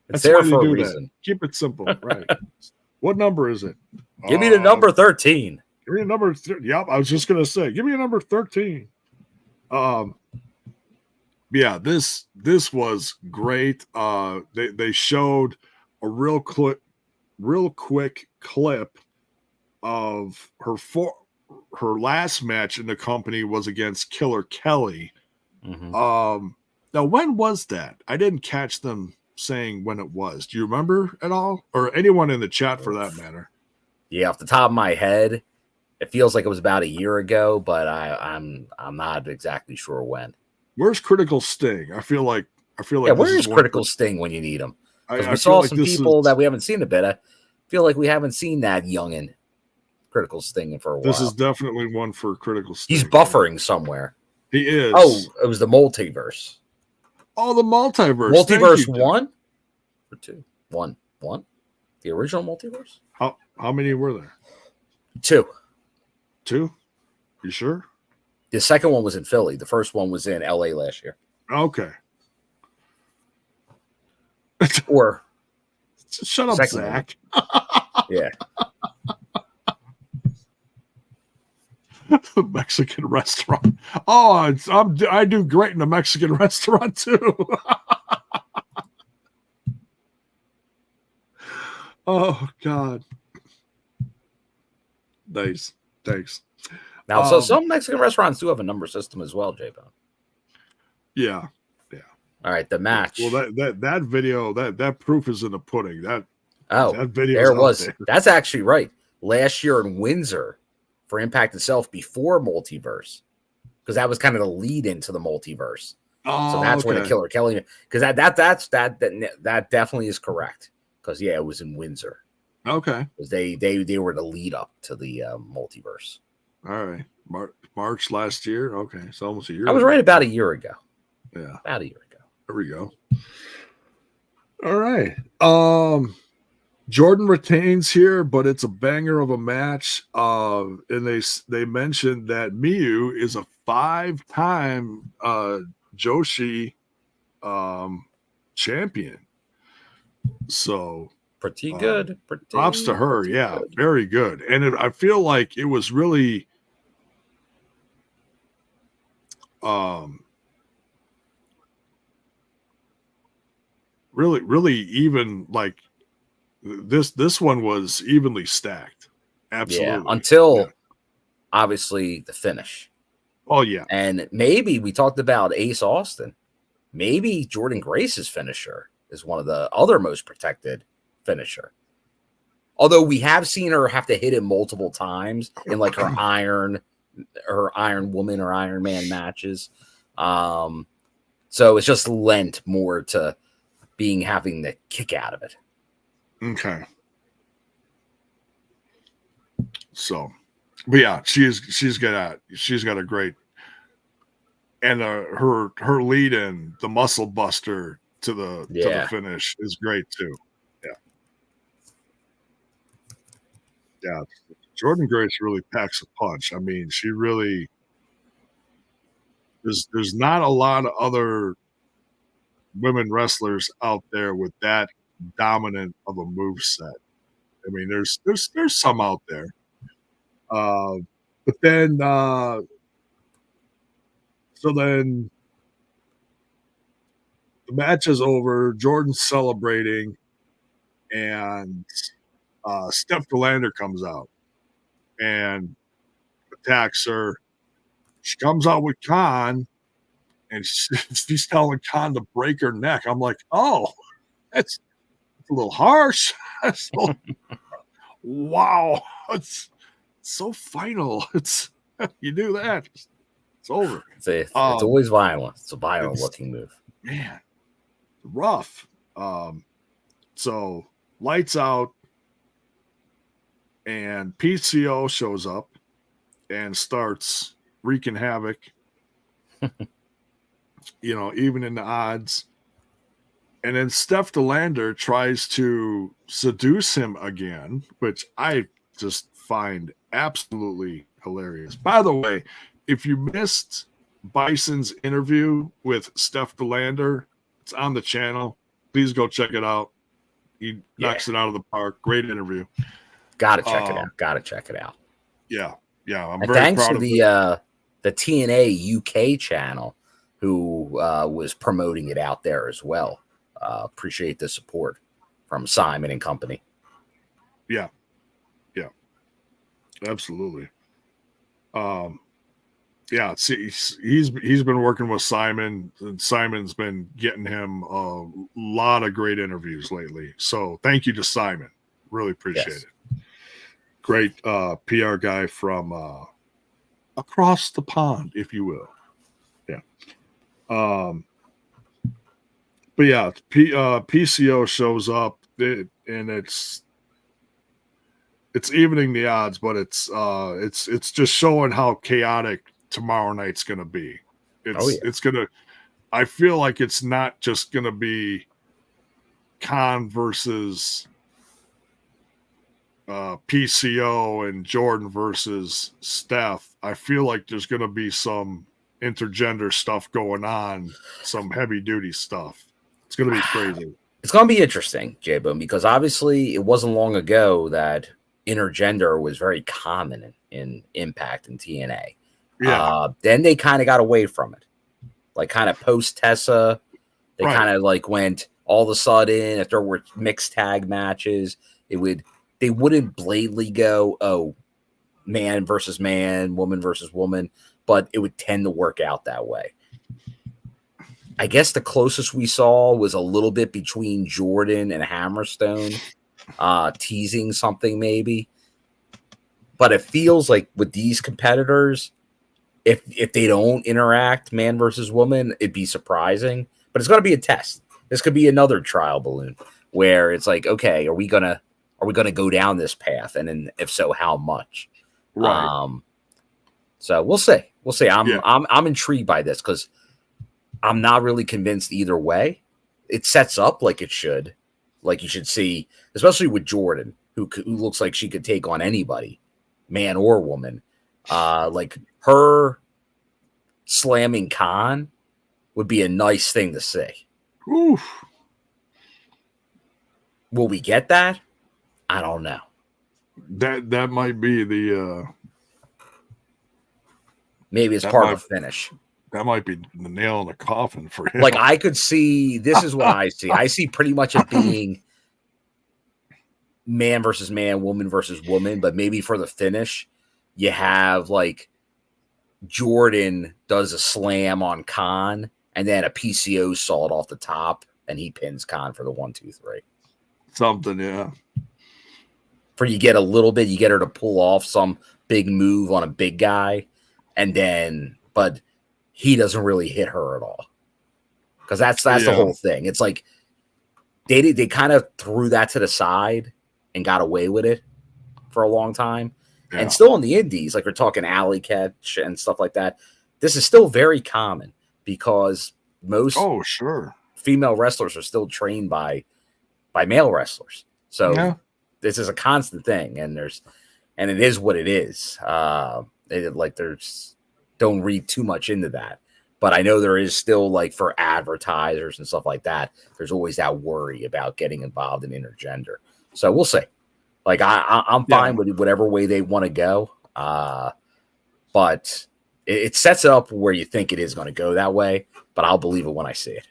It's there for a do reason. That. Keep it simple. Right. What number is it? Give me the number 13. Give me a number. Yep, I was just gonna say, give me a number 13. Yeah, this was great. They showed a real quick clip of her last match in the company was against Killer Kelly. Mm-hmm. Now, when was that? I didn't catch them saying when it was. Do you remember at all, or anyone in the chat for that matter? Yeah, off the top of my head, it feels like it was about a year ago, but I'm not exactly sure when. Where's Critical Sting? I feel like. Yeah, where's Critical Sting when you need him? Because we saw some people that we haven't seen a bit. I feel like we haven't seen that youngin' Critical Sting for a while. This is definitely one for Critical Sting. He's buffering somewhere. He is. Oh, it was the multiverse. Oh, the multiverse. Multiverse 1 or 2? 1. The original multiverse? How many were there? 2. 2? You sure? The second one was in Philly. The first one was in LA last year. Okay. Or shut up, Zach. Yeah. Mexican restaurant. Oh, I do great in a Mexican restaurant too. Oh God. Nice. Thanks. Now, so some Mexican restaurants do have a number system as well, J-Bone. Yeah. All right, the match. Well, that video, that proof is in the pudding. That video there was. There. That's actually right. Last year in Windsor for Impact itself before Multiverse, because that was kind of the lead into the Multiverse. Oh, so that's where the Killer Kelly. Because that definitely is correct. Because it was in Windsor. Okay. Because they were the lead up to the Multiverse. All right. March last year. Okay, so almost a year. I was right about a year ago. Yeah, about a year ago. There we go. All right. Jordynne retains here, but it's a banger of a match. And they mentioned that Miyu is a 5-time Joshi champion. So pretty good. Props to her. Yeah, good. Very good. And I feel like it was really really even. Like this one was evenly stacked. Absolutely. Yeah, until obviously the finish. Oh yeah. And maybe we talked about Ace Austin. Maybe Jordynne Grace's finisher is one of the other most protected finisher. Although we have seen her have to hit it multiple times in like her Iron Woman or Iron Man matches. So it's just lent more to having the kick out of it. Okay. So, but yeah, she's got a great, and her lead in the Muscle Buster to the finish is great too. Yeah, Jordynne Grace really packs a punch. I mean, she really there's not a lot of other women wrestlers out there with that dominant of a move set. I mean, there's some out there. But then so then the match is over. Jordan's celebrating, and Steph Delander comes out and attacks her. She comes out with Khan, and she's telling Khan to break her neck. I'm like, oh, that's a little harsh. Wow, it's so final. It's you do that, it's over. It's always violent. It's a violent looking move. Man, rough. So lights out, and PCO shows up and starts wreaking havoc. Even in the odds. And then Steph Delander tries to seduce him again, which I just find absolutely hilarious. By the way, if you missed Bison's interview with Steph Delander, it's on the channel. Please go check it out. He knocks it out of the park. Great interview. Gotta check it out. Gotta check it out. Yeah. I'm and very thanks proud to of the TNA UK channel who was promoting it out there as well. Appreciate the support from Simon and company. Yeah, absolutely. See, he's been working with Simon, and Simon's been getting him a lot of great interviews lately. So thank you to Simon. Really appreciate it. Great PR guy from across the pond, if you will. Yeah. But yeah, PCO shows up, and it's evening the odds, but it's just showing how chaotic tomorrow night's gonna be. It's gonna. I feel like it's not just gonna be Khan versus PCO and Jordan versus Steph. I feel like there's gonna be some intergender stuff going on, some heavy duty stuff. It's going to be crazy. It's going to be interesting, J-Boom, because obviously it wasn't long ago that intergender was very common in Impact and TNA. Yeah. Then they kind of got away from it. Like kind of post Tessa, they kind of like went all of a sudden, if there were mixed tag matches, they wouldn't blatantly go, oh, man versus man, woman versus woman, but it would tend to work out that way. I guess the closest we saw was a little bit between Jordan and Hammerstone, teasing something maybe. But it feels like with these competitors, if they don't interact man versus woman, it'd be surprising. But it's going to be a test. This could be another trial balloon where it's like, okay, are we gonna go down this path? And then if so, how much? Right. So we'll see. I'm intrigued by this because I'm not really convinced either way. It sets up like it should. Like you should see, especially with Jordan, who looks like she could take on anybody, man or woman. Like her slamming Khan would be a nice thing to see. Oof. Will we get that? I don't know. That might be the maybe it's part of the finish. That might be the nail in the coffin for him. Like I could see, this is what I see. I see pretty much it being man versus man, woman versus woman, but maybe for the finish, you have like Jordan does a slam on Khan and then a PCO salt off the top and he pins Khan for the 1, 2, 3. Something, yeah. For you get a little bit, you get her to pull off some big move on a big guy and then, but he doesn't really hit her at all. Because that's the whole thing. It's like they kind of threw that to the side and got away with it for a long time. Yeah. And still in the indies, like we're talking alley catch and stuff like that, this is still very common because most female wrestlers are still trained by male wrestlers. So this is a constant thing, and it is what it is. Don't read too much into that. But I know there is still, like, for advertisers and stuff like that, there's always that worry about getting involved in intergender. So we'll see. Like, I'm fine with whatever way they want to go. But it sets it up where you think it is going to go that way. But I'll believe it when I see it.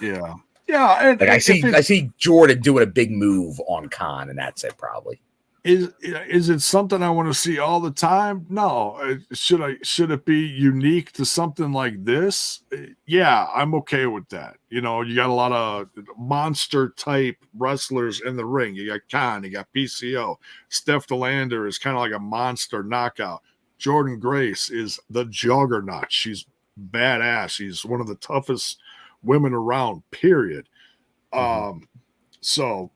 Yeah. Yeah. And, like, I see Jordan doing a big move on Khan, and that's it probably. Is it something I want to see all the time? No. Should it be unique to something like this? Yeah, I'm okay with that. You know, you got a lot of monster type wrestlers in the ring. You got Khan, you got PCO. Steph DeLander is kind of like a monster knockout. Jordynne Grace is the juggernaut. She's badass. She's one of the toughest women around, period. So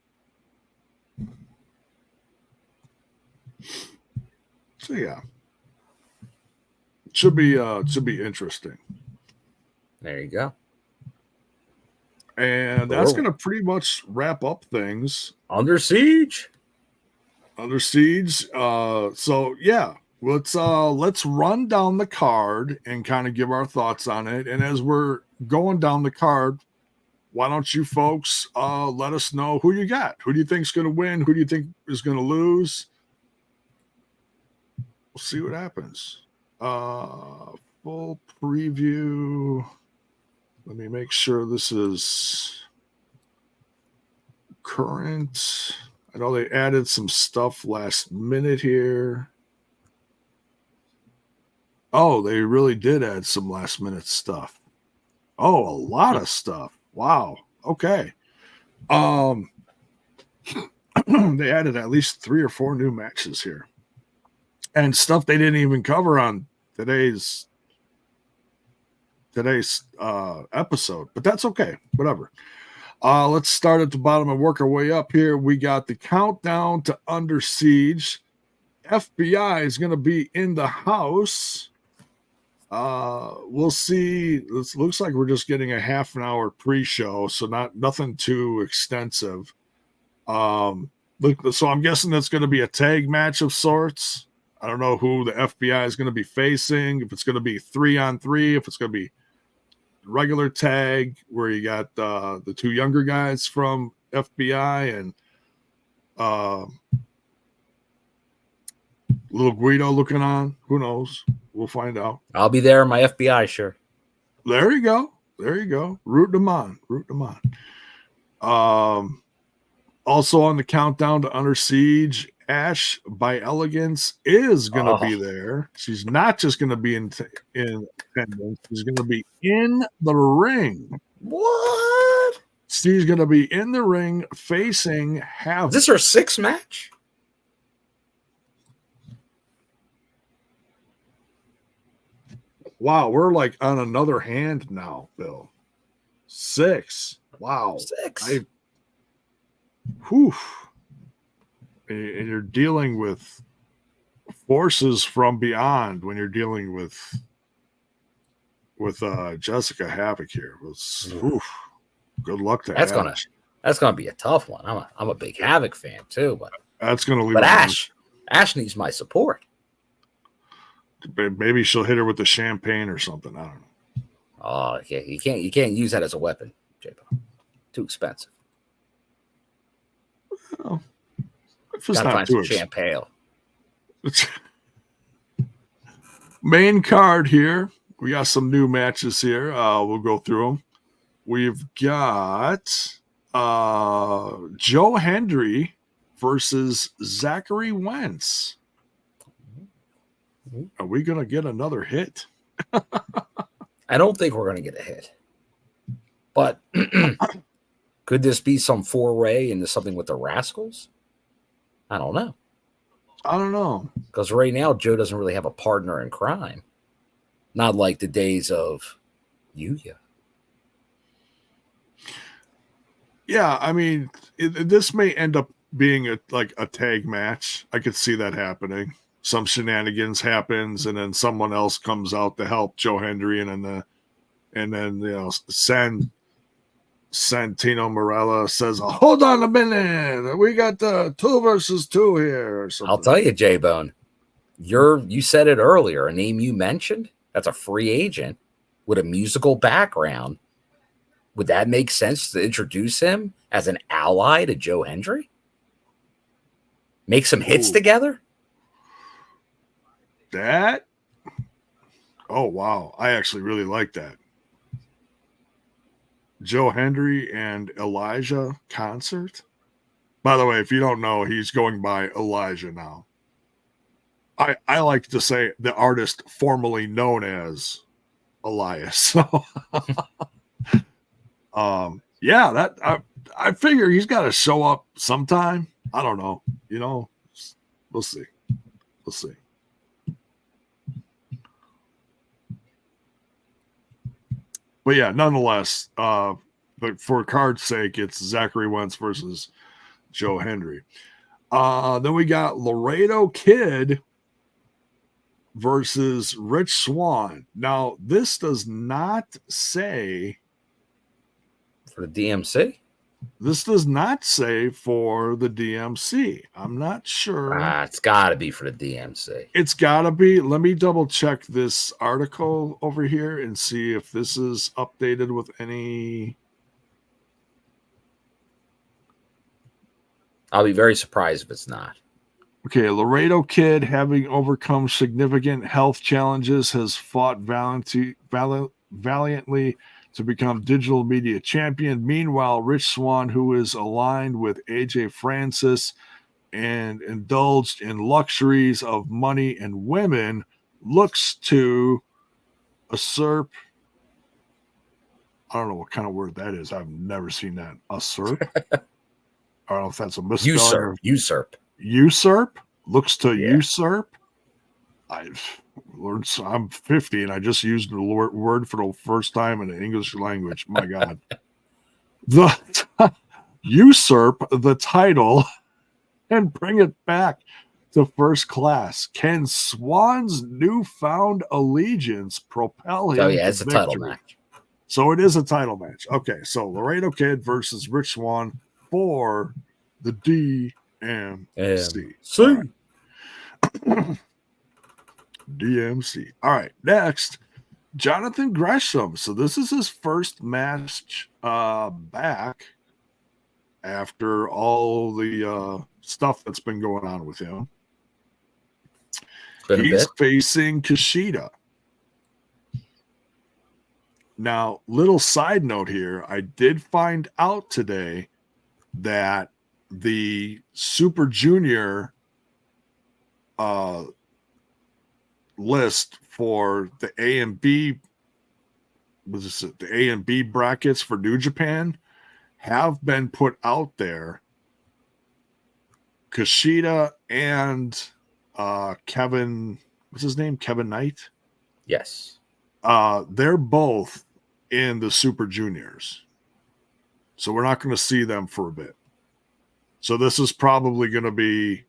yeah, should be interesting. There you go. And that's going to pretty much wrap up things. Under Siege. So yeah, let's run down the card and kind of give our thoughts on it. And as we're going down the card, why don't you folks let us know who you got? Who do you think's going to win? Who do you think is going to lose? We'll see what happens. Full preview. Let me make sure this is current. I know they added some stuff last minute here. Oh, they really did add some last minute stuff. Oh, a lot of stuff. Wow. Okay. They added at least 3 or 4 new matches here. And stuff they didn't even cover on today's episode, but that's okay. Whatever. Let's start at the bottom and work our way up here. We got the countdown to Under Siege. FBI is going to be in the house. We'll see. This looks like we're just getting a half an hour pre-show, so nothing too extensive. So I'm guessing that's going to be a tag match of sorts. I don't know who the FBI is going to be facing, if it's going to be 3-on-3, if it's going to be regular tag where you got the 2 younger guys from FBI and little Guido looking on. Who knows? We'll find out. I'll be there in my FBI shirt. There you go. Root them on. Also on the countdown to Under Siege, Ash by Elegance is going to be there. She's not just going to be in attendance. She's going to be in the ring. What? She's going to be in the ring facing Havoc. Is this her 6th match? Wow, we're like on another hand now, Bill. 6. Wow. 6. And you're dealing with forces from beyond when you're dealing with Jessica Havoc here. Good luck to that's Havoc. That's gonna be a tough one. I'm a big Havoc fan too, but that's gonna leave. But Ash needs my support. Maybe she'll hit her with the champagne or something. I don't know. Oh, yeah, you can't use that as a weapon, J-Bo. Too expensive. Well, if it's gotta not find too some champagne. Main card here. We got some new matches here. We'll go through them. We've got Joe Hendry versus Zachary Wentz. Are we going to get another hit? I don't think we're going to get a hit. But could this be some foray into something with the Rascals? I don't know. Because right now, Joe doesn't really have a partner in crime. Not like the days of Yuya. Yeah, I mean, this may end up being a tag match. I could see that happening. Some shenanigans happens, and then someone else comes out to help Joe Hendry, and then Santino Marella says, "Hold on a minute, we got the 2 versus 2 here." Or something. I'll tell you, J-Bone, you said it earlier. A name you mentioned, that's a free agent. with a musical background, would that make sense to introduce him as an ally to Joe Hendry? Make some hits together? That? Oh, wow. I actually really like that. Joe Hendry and Elijah concert. By the way, if you don't know, he's going by Elijah now. I like to say the artist formerly known as Elias. So, yeah, that I figure he's got to show up sometime. I don't know. You know, we'll see. We'll see. But yeah, nonetheless, but for card's sake, it's Zachary Wentz versus Joe Hendry. Then we got Laredo Kid versus Rich Swann. Now, this does not say for the DMC. This does not say for the DMC. I'm not sure. It's got to be for the DMC. It's got to be. Let me double check this article over here and see if this is updated with any. I'll be very surprised if it's not. Okay, Laredo Kid, having overcome significant health challenges, has fought valiantly to become digital media champion. Meanwhile, Rich Swann, who is aligned with AJ Francis and indulged in luxuries of money and women, looks to usurp. I don't know what kind of word that is. I've never seen that. Usurp? I don't know if that's a misspelling. Usurp? Looks to usurp? I've learned. I'm 50 and I just used the word for the first time in the English language. My God. Usurp the title and bring it back to first class. Can Swann's newfound allegiance propel him? Oh, yeah, it's a title match. So it is a title match. Okay, so Laredo Kid versus Rich Swann for the DMC. DMC. All right, next, Jonathan Gresham. So this is his first match back after all the stuff that's been going on with him. He's facing Kushida. Now, little side note here, I did find out today that the Super Junior list for the A and B, the A and B brackets for New Japan have been put out there. Kushida and Kevin, what's his name? Kevin Knight? Yes. They're both in the Super Juniors. So we're not going to see them for a bit. So this is probably going to be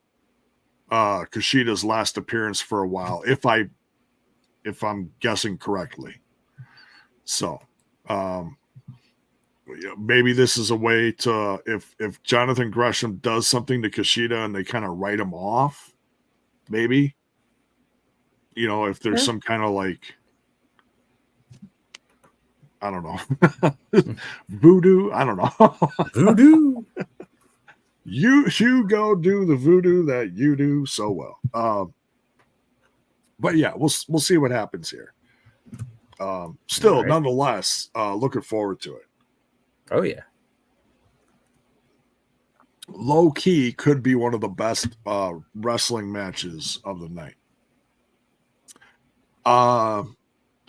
Kushida's last appearance for a while, if I'm guessing correctly. So maybe this is a way to, if Jonathan Gresham does something to Kushida and they kind of write him off, maybe, if there's some kind of like, I don't know, voodoo. I don't know. Voodoo. You go do the voodoo that you do so well. But yeah, we'll see what happens here. Still, right. Nonetheless, looking forward to it. Oh yeah. Low key could be one of the best wrestling matches of the night.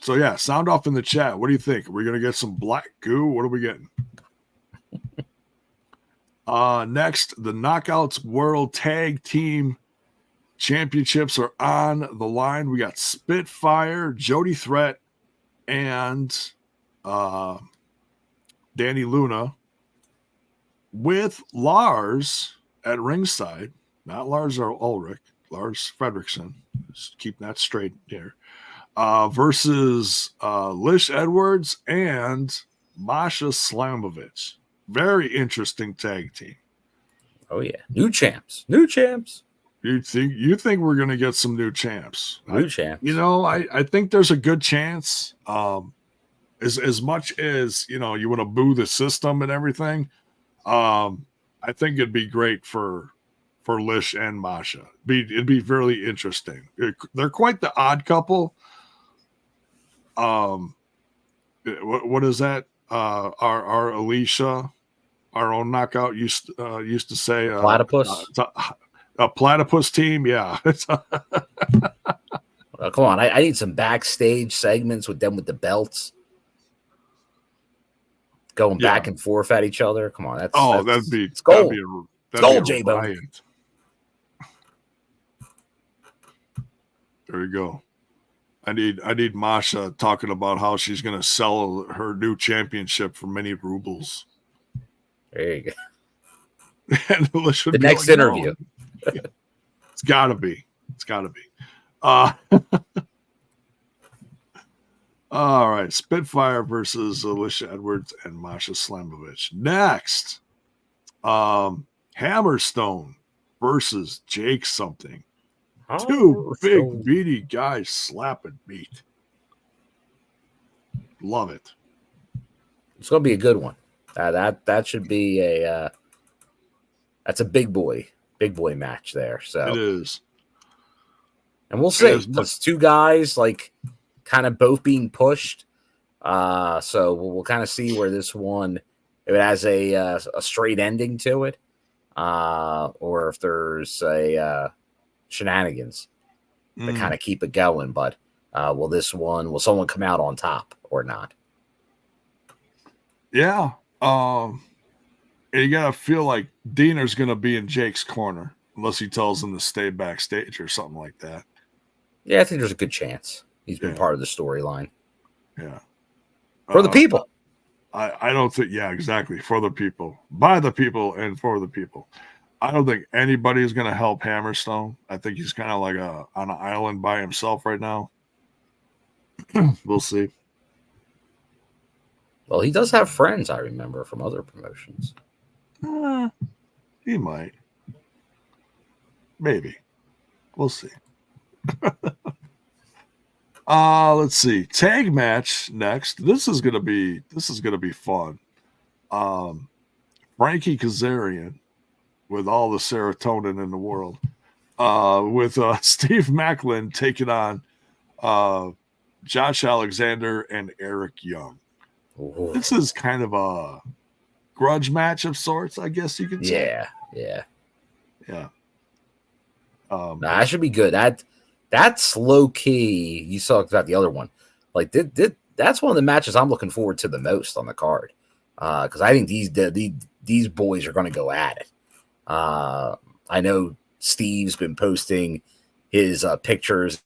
So yeah, sound off in the chat. What do you think? Are we gonna get some black goo? What are we getting? Next, the Knockouts World Tag Team Championships are on the line. We got Spitfire, Jody Threat, and Dani Luna with Lars at ringside. Not Lars Ulrich, Lars Fredrickson. Just keep that straight here. Versus Lish Edwards and Masha Slamovich. Very interesting tag team. Oh yeah, new champs. You think we're gonna get some new champs? Champs. I think there's a good chance. as much as you want to boo the system and everything, I think it'd be great for Lish and Masha. It'd be really interesting. They're quite the odd couple. What is that? Our Alisha, our own knockout used to say Platypus. A platypus team. Yeah. Come on, I need some backstage segments with them with the belts. Going back and forth at each other. Come on, that'd be gold. That'd gold, be J-Bone. There you go. I need Masha talking about how she's going to sell her new championship for many rubles. There you go. And the next interview. It's got to be. All right, Spitfire versus Alisha Edwards and Masha Slamovich. Next, Hammerstone versus Jake something. Two big beady guys slapping meat. Love it. It's gonna be a good one. That should be that's a big boy match there. So it is. And we'll see. Because two guys like kind of both being pushed. So we'll kind of see where this one, if it has a straight ending to it, or if there's a shenanigans to kind of keep it going. But will someone come out on top or not? Yeah. You gotta feel like Diener's gonna be in Jake's corner unless he tells him to stay backstage or something like that. Yeah, I think there's a good chance he's been part of the storyline. Yeah. For the people. I don't think, exactly. For the people, by the people, and for the people. I don't think anybody is going to help Hammerstone. I think he's kind of like on an island by himself right now. We'll see. Well, he does have friends, I remember, from other promotions. He might. Maybe. We'll see. Let's see. Tag match next. This is gonna be fun. Frankie Kazarian with all the serotonin in the world. With Steve Macklin taking on Josh Alexander and Eric Young. Ooh. This is kind of a grudge match of sorts, I guess you could say. Yeah. That should be good. That's low key. You talked about the other one. Like that's one of the matches I'm looking forward to the most on the card. Because I think these boys are going to go at it. I know Steve's been posting his pictures.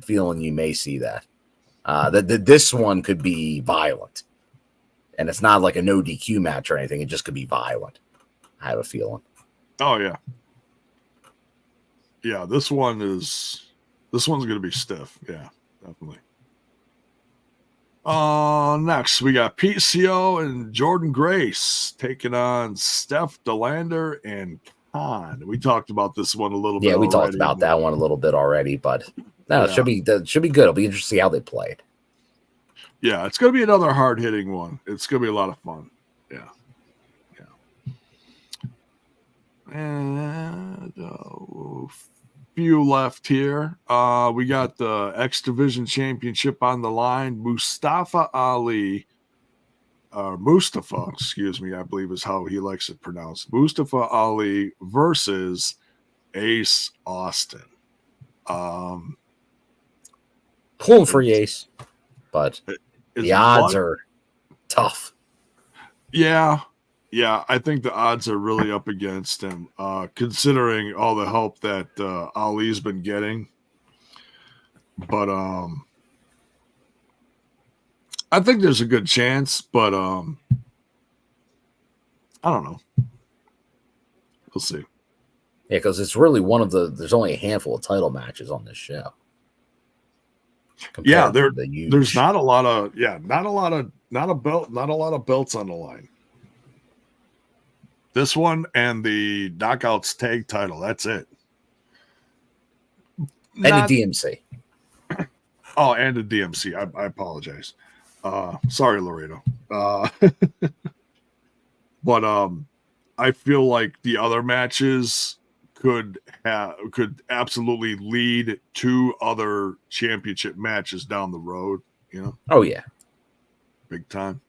Feeling you may see that. This one could be violent. And it's not like a no DQ match or anything. It just could be violent. I have a feeling. Oh, yeah. Yeah, this one's going to be stiff. Yeah, definitely. Next, we got PCO and Jordynne Grace taking on Steph DeLander and Khan. We talked about this one a little bit. Yeah, we talked about that one a little bit already, but no, it should be good. It'll be interesting to see how they play it. Yeah, it's going to be another hard-hitting one. It's going to be a lot of fun. Yeah. And a few left here. We got the X Division Championship on the line. Mustafa Ali, excuse me, I believe is how he likes it pronounced. Mustafa Ali versus Ace Austin. Pulling for Ace, but the odds are tough. Yeah, I think the odds are really up against him, considering all the help that Ali's been getting. But I think there's a good chance, but I don't know. We'll see. Yeah, because it's really there's only a handful of title matches on this show. Yeah, there's not a lot of belts on the line. This one and the Knockouts tag title, that's it. And the DMC. Oh, and the DMC. I apologize. Sorry, Laredo. But I feel like the other matches could absolutely lead to other championship matches down the road. You know? Oh yeah, big time.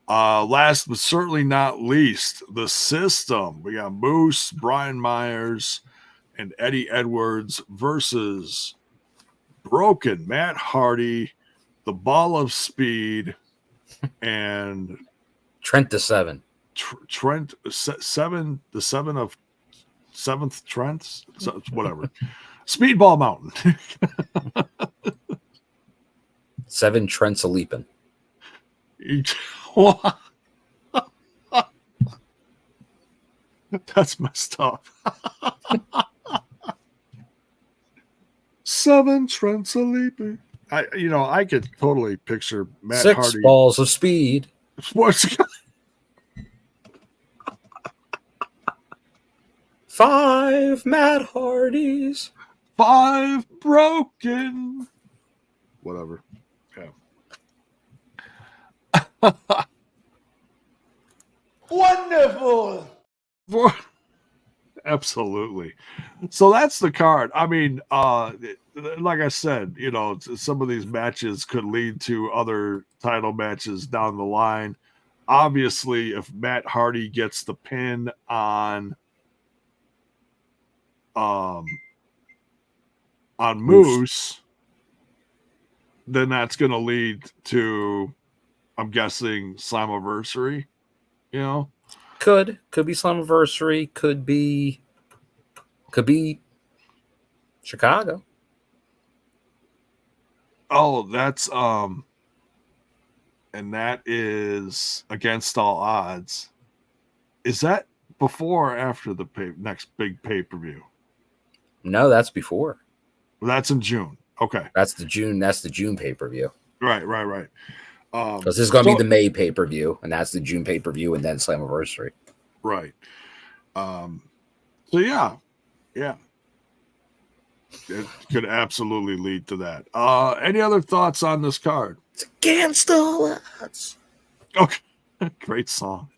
Last but certainly not least, the System. We got Moose, Brian Myers, and Eddie Edwards versus Broken, Matt Hardy, the Ball of Speed, and Trent the Seven. Trent Seven, the Seven of Seventh Trents, so, whatever. Speedball Mountain. 7 Trents a leaping. That's messed up. 7 Trents a leaping. I could totally picture Matt 6 Hardy. balls of speed. What's 5 Matt Hardys. 5 Broken. Whatever. Yeah. Wonderful. Absolutely. So that's the card. I mean, like I said, some of these matches could lead to other title matches down the line. Obviously, if Matt Hardy gets the pin on Moose, then that's going to lead to, I'm guessing, Slammiversary. Could be Slammiversary. Could be Chicago. Oh, that's and that is Against All Odds. Is that before or after the next big pay-per-view? No, that's before. Well, that's in June. Okay. That's the June pay-per-view. Right. Because this is going to be the May pay-per-view, and that's the June pay-per-view, and then Slammiversary. Right. So yeah. It could absolutely lead to that. Any other thoughts on this card? It's Against All Odds. Okay. Great song.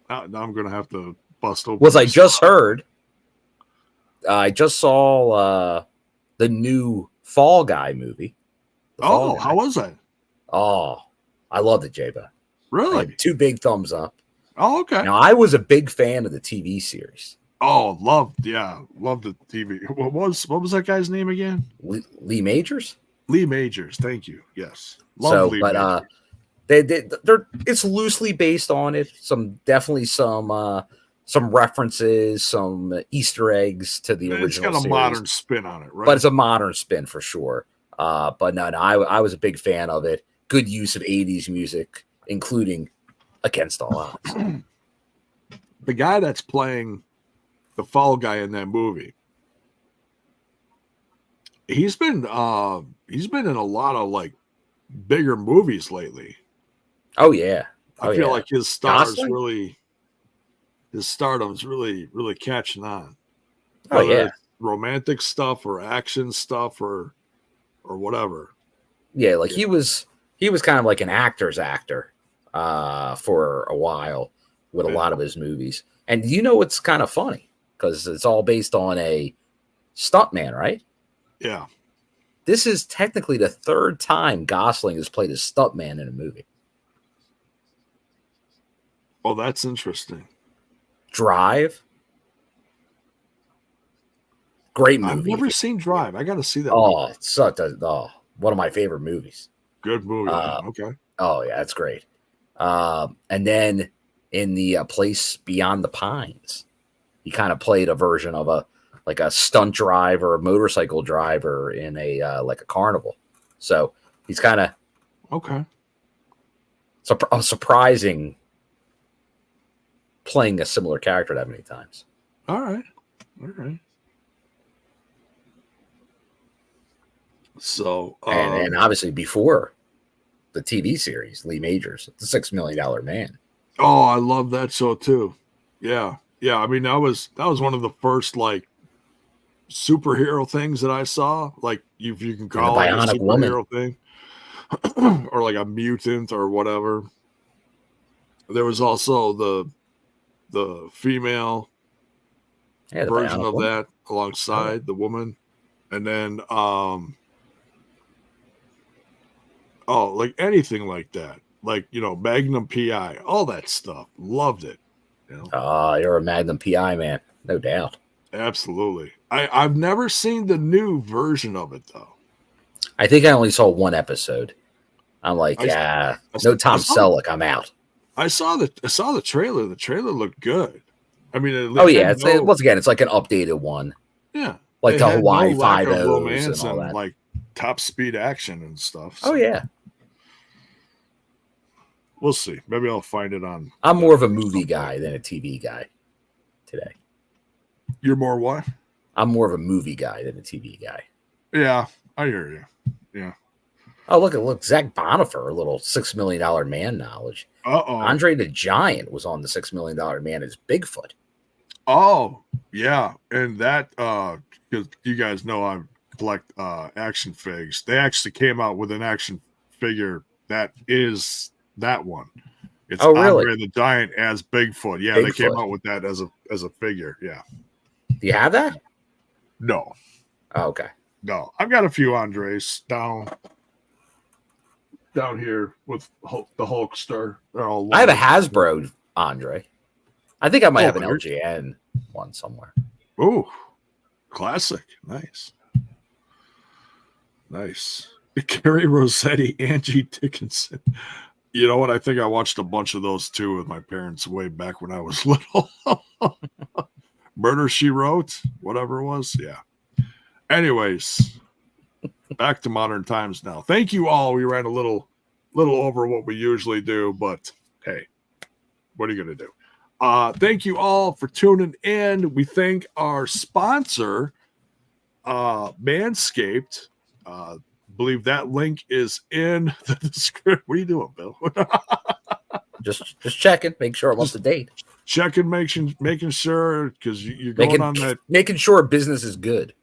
Now I'm going to have to bust open. I just heard. I just saw the new Fall Guy movie. Oh, how was that? Oh, I loved it, J-Bo. Really? 2 big thumbs up. Oh, okay. Now, I was a big fan of the TV series. Oh, loved the TV. What was that guy's name again? Lee Majors? Lee Majors, thank you. Yes. Majors. It's loosely based on it. Definitely some references, some Easter eggs to the original It's got a series. modern spin on it, right? But it's a modern spin for sure. But no, I was a big fan of it. Good use of 80s music, including Against All Odds. The guy that's playing the Fall Guy in that movie, he's been in a lot of like bigger movies lately. Oh yeah. I feel like his stardom's really catching on. Whether it's romantic stuff or action stuff or whatever. Yeah, like he was kind of like an actor's actor for a while with a lot of his movies. And what's kind of funny? Because it's all based on a stuntman, right? Yeah. This is technically the 3rd time Gosling has played a stuntman in a movie. Oh, that's interesting. Drive. Great movie. I've never seen Drive. I got to see that. Oh, it's one of my favorite movies. Good movie. Okay. Oh, yeah, that's great. And then in the Place Beyond the Pines, he kind of played a version of a stunt driver, a motorcycle driver in a carnival. So he's kind of surprising playing a similar character that many times. All right. So and obviously before the TV series, Lee Majors, the $6 Million Man. Oh, I love that show too. Yeah. I mean, that was one of the first like superhero things that I saw, like you can call it a Bionic superhero thing, or like a mutant or whatever. There was also the female Yeah, the version Bionic of Woman. that alongside the woman, and then like anything like that, like Magnum PI, all that stuff. Loved it. You're a Magnum PI man, no doubt. Absolutely. I've never seen the new version of it though. I think I only saw one episode. I'm like, no Tom Selleck, I'm out. I saw the trailer. The trailer looked good. I mean, once again, it's like an updated one. Yeah, like the Hawaii lack of 5-0s romance and all that. like top speed action and stuff. Oh yeah, we'll see. Maybe I'll find it on. I'm more of a movie guy than a TV guy today. You're more what? I'm more of a movie guy than a TV guy. Yeah, I hear you. Yeah. Oh, look, Zach Bonifer, a little $6 million man knowledge. Andre the Giant was on the $6 million man as Bigfoot. Oh, yeah. And that, because you guys know I collect action figs. They actually came out with an action figure that is that one. It's really? Andre the Giant as Bigfoot. Yeah, they came out with that as a figure. Yeah. Do you have that? No. Oh, okay. No. I've got a few Andres down here with the Hulkster. I have a Hasbro Andre. I think I might have an LJN one somewhere. Ooh, classic. Nice. Carrie Rossetti, Angie Dickinson. You know what? I think I watched a bunch of those too with my parents way back when I was little. Murder, She Wrote, whatever it was. Yeah. Anyways, back to modern times now. Thank you all. We ran a little over what we usually do, but hey, what are you going to do? Thank you all for tuning in. We thank our sponsor, Manscaped. Believe that link is in the description. What are you doing, Bill? just checking, make sure I'm up to date. Checking, making sure, because you're going on that. Making sure business is good.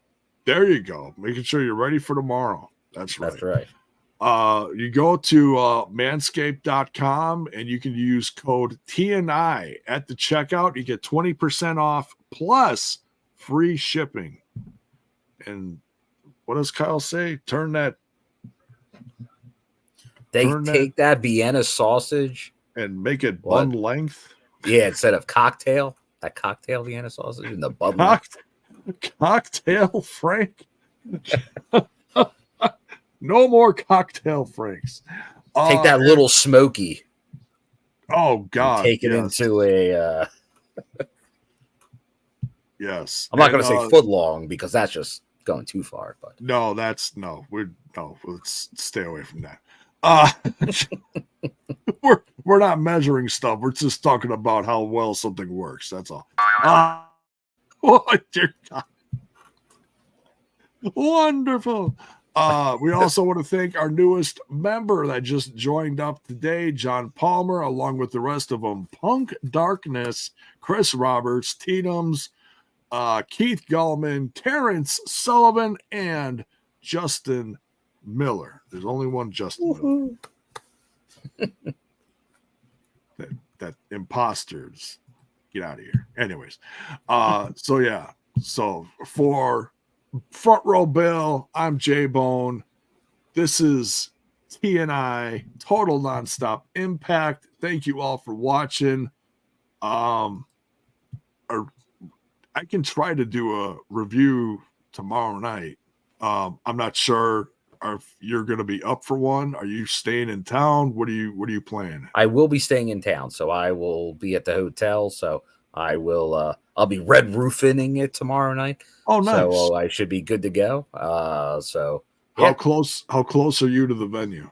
There you go. Making sure you're ready for tomorrow. That's right. That's right. You go to manscaped.com and you can use code TNI at the checkout. You get 20% off plus free shipping. And what does Kyle say? Take that Vienna sausage and make it bun length. Yeah, instead of cocktail, that cocktail Vienna sausage and the bun cocktail Frank. No more cocktail Franks. Take that little smoky. Oh God! Take it into a. Yes, I'm not going to say foot long because that's just going too far. But let's stay away from that. We're not measuring stuff. We're just talking about how well something works. That's all. Oh dear God! Wonderful. We also want to thank our newest member that just joined up today, John Palmer, along with the rest of them: Punk Darkness, Chris Roberts, Teetums, Keith Gullman, Terrence Sullivan, and Justin Miller. There's only one Justin Miller. that imposters, get out of here. Anyways, so for Front Row Bill, I'm J-Bone. This is TNI, Total Nonstop Impact. Thank you all for watching. I can try to do a review tomorrow night. I'm not sure if you're going to be up for one. Are you staying in town? What are you planning? I will be staying in town, so I will be at the hotel. So I will. I'll be red roofing it tomorrow night. Oh, nice! So I should be good to go. How close are you to the venue?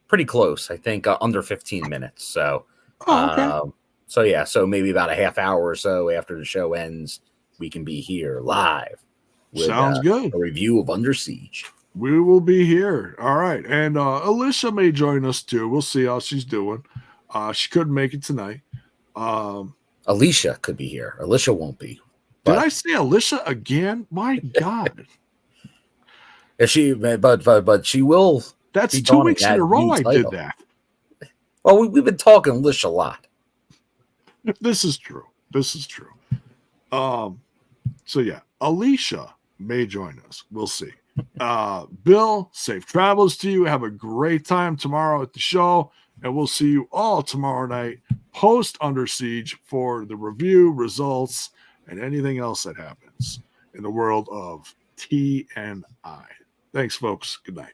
Pretty close. I think under 15 minutes. So, okay. So maybe about a half hour or so after the show ends, we can be here live. Sounds good. A review of Under Siege. We will be here. All right. And Alisha may join us too. We'll see how she's doing. She couldn't make it tonight. Alisha could be here. Alisha won't be. Did I say Alisha again? My God. If she, but she will. That's be 2 donning weeks in that a row new I title. did that. Well, we've been talking Alisha a lot. This is true. This is true. So yeah, Alisha may join us. We'll see. Bill, safe travels to you. Have a great time tomorrow at the show, and we'll see you all tomorrow night post Under Siege for the review, results, and anything else that happens in the world of TNI. Thanks, folks. Good night.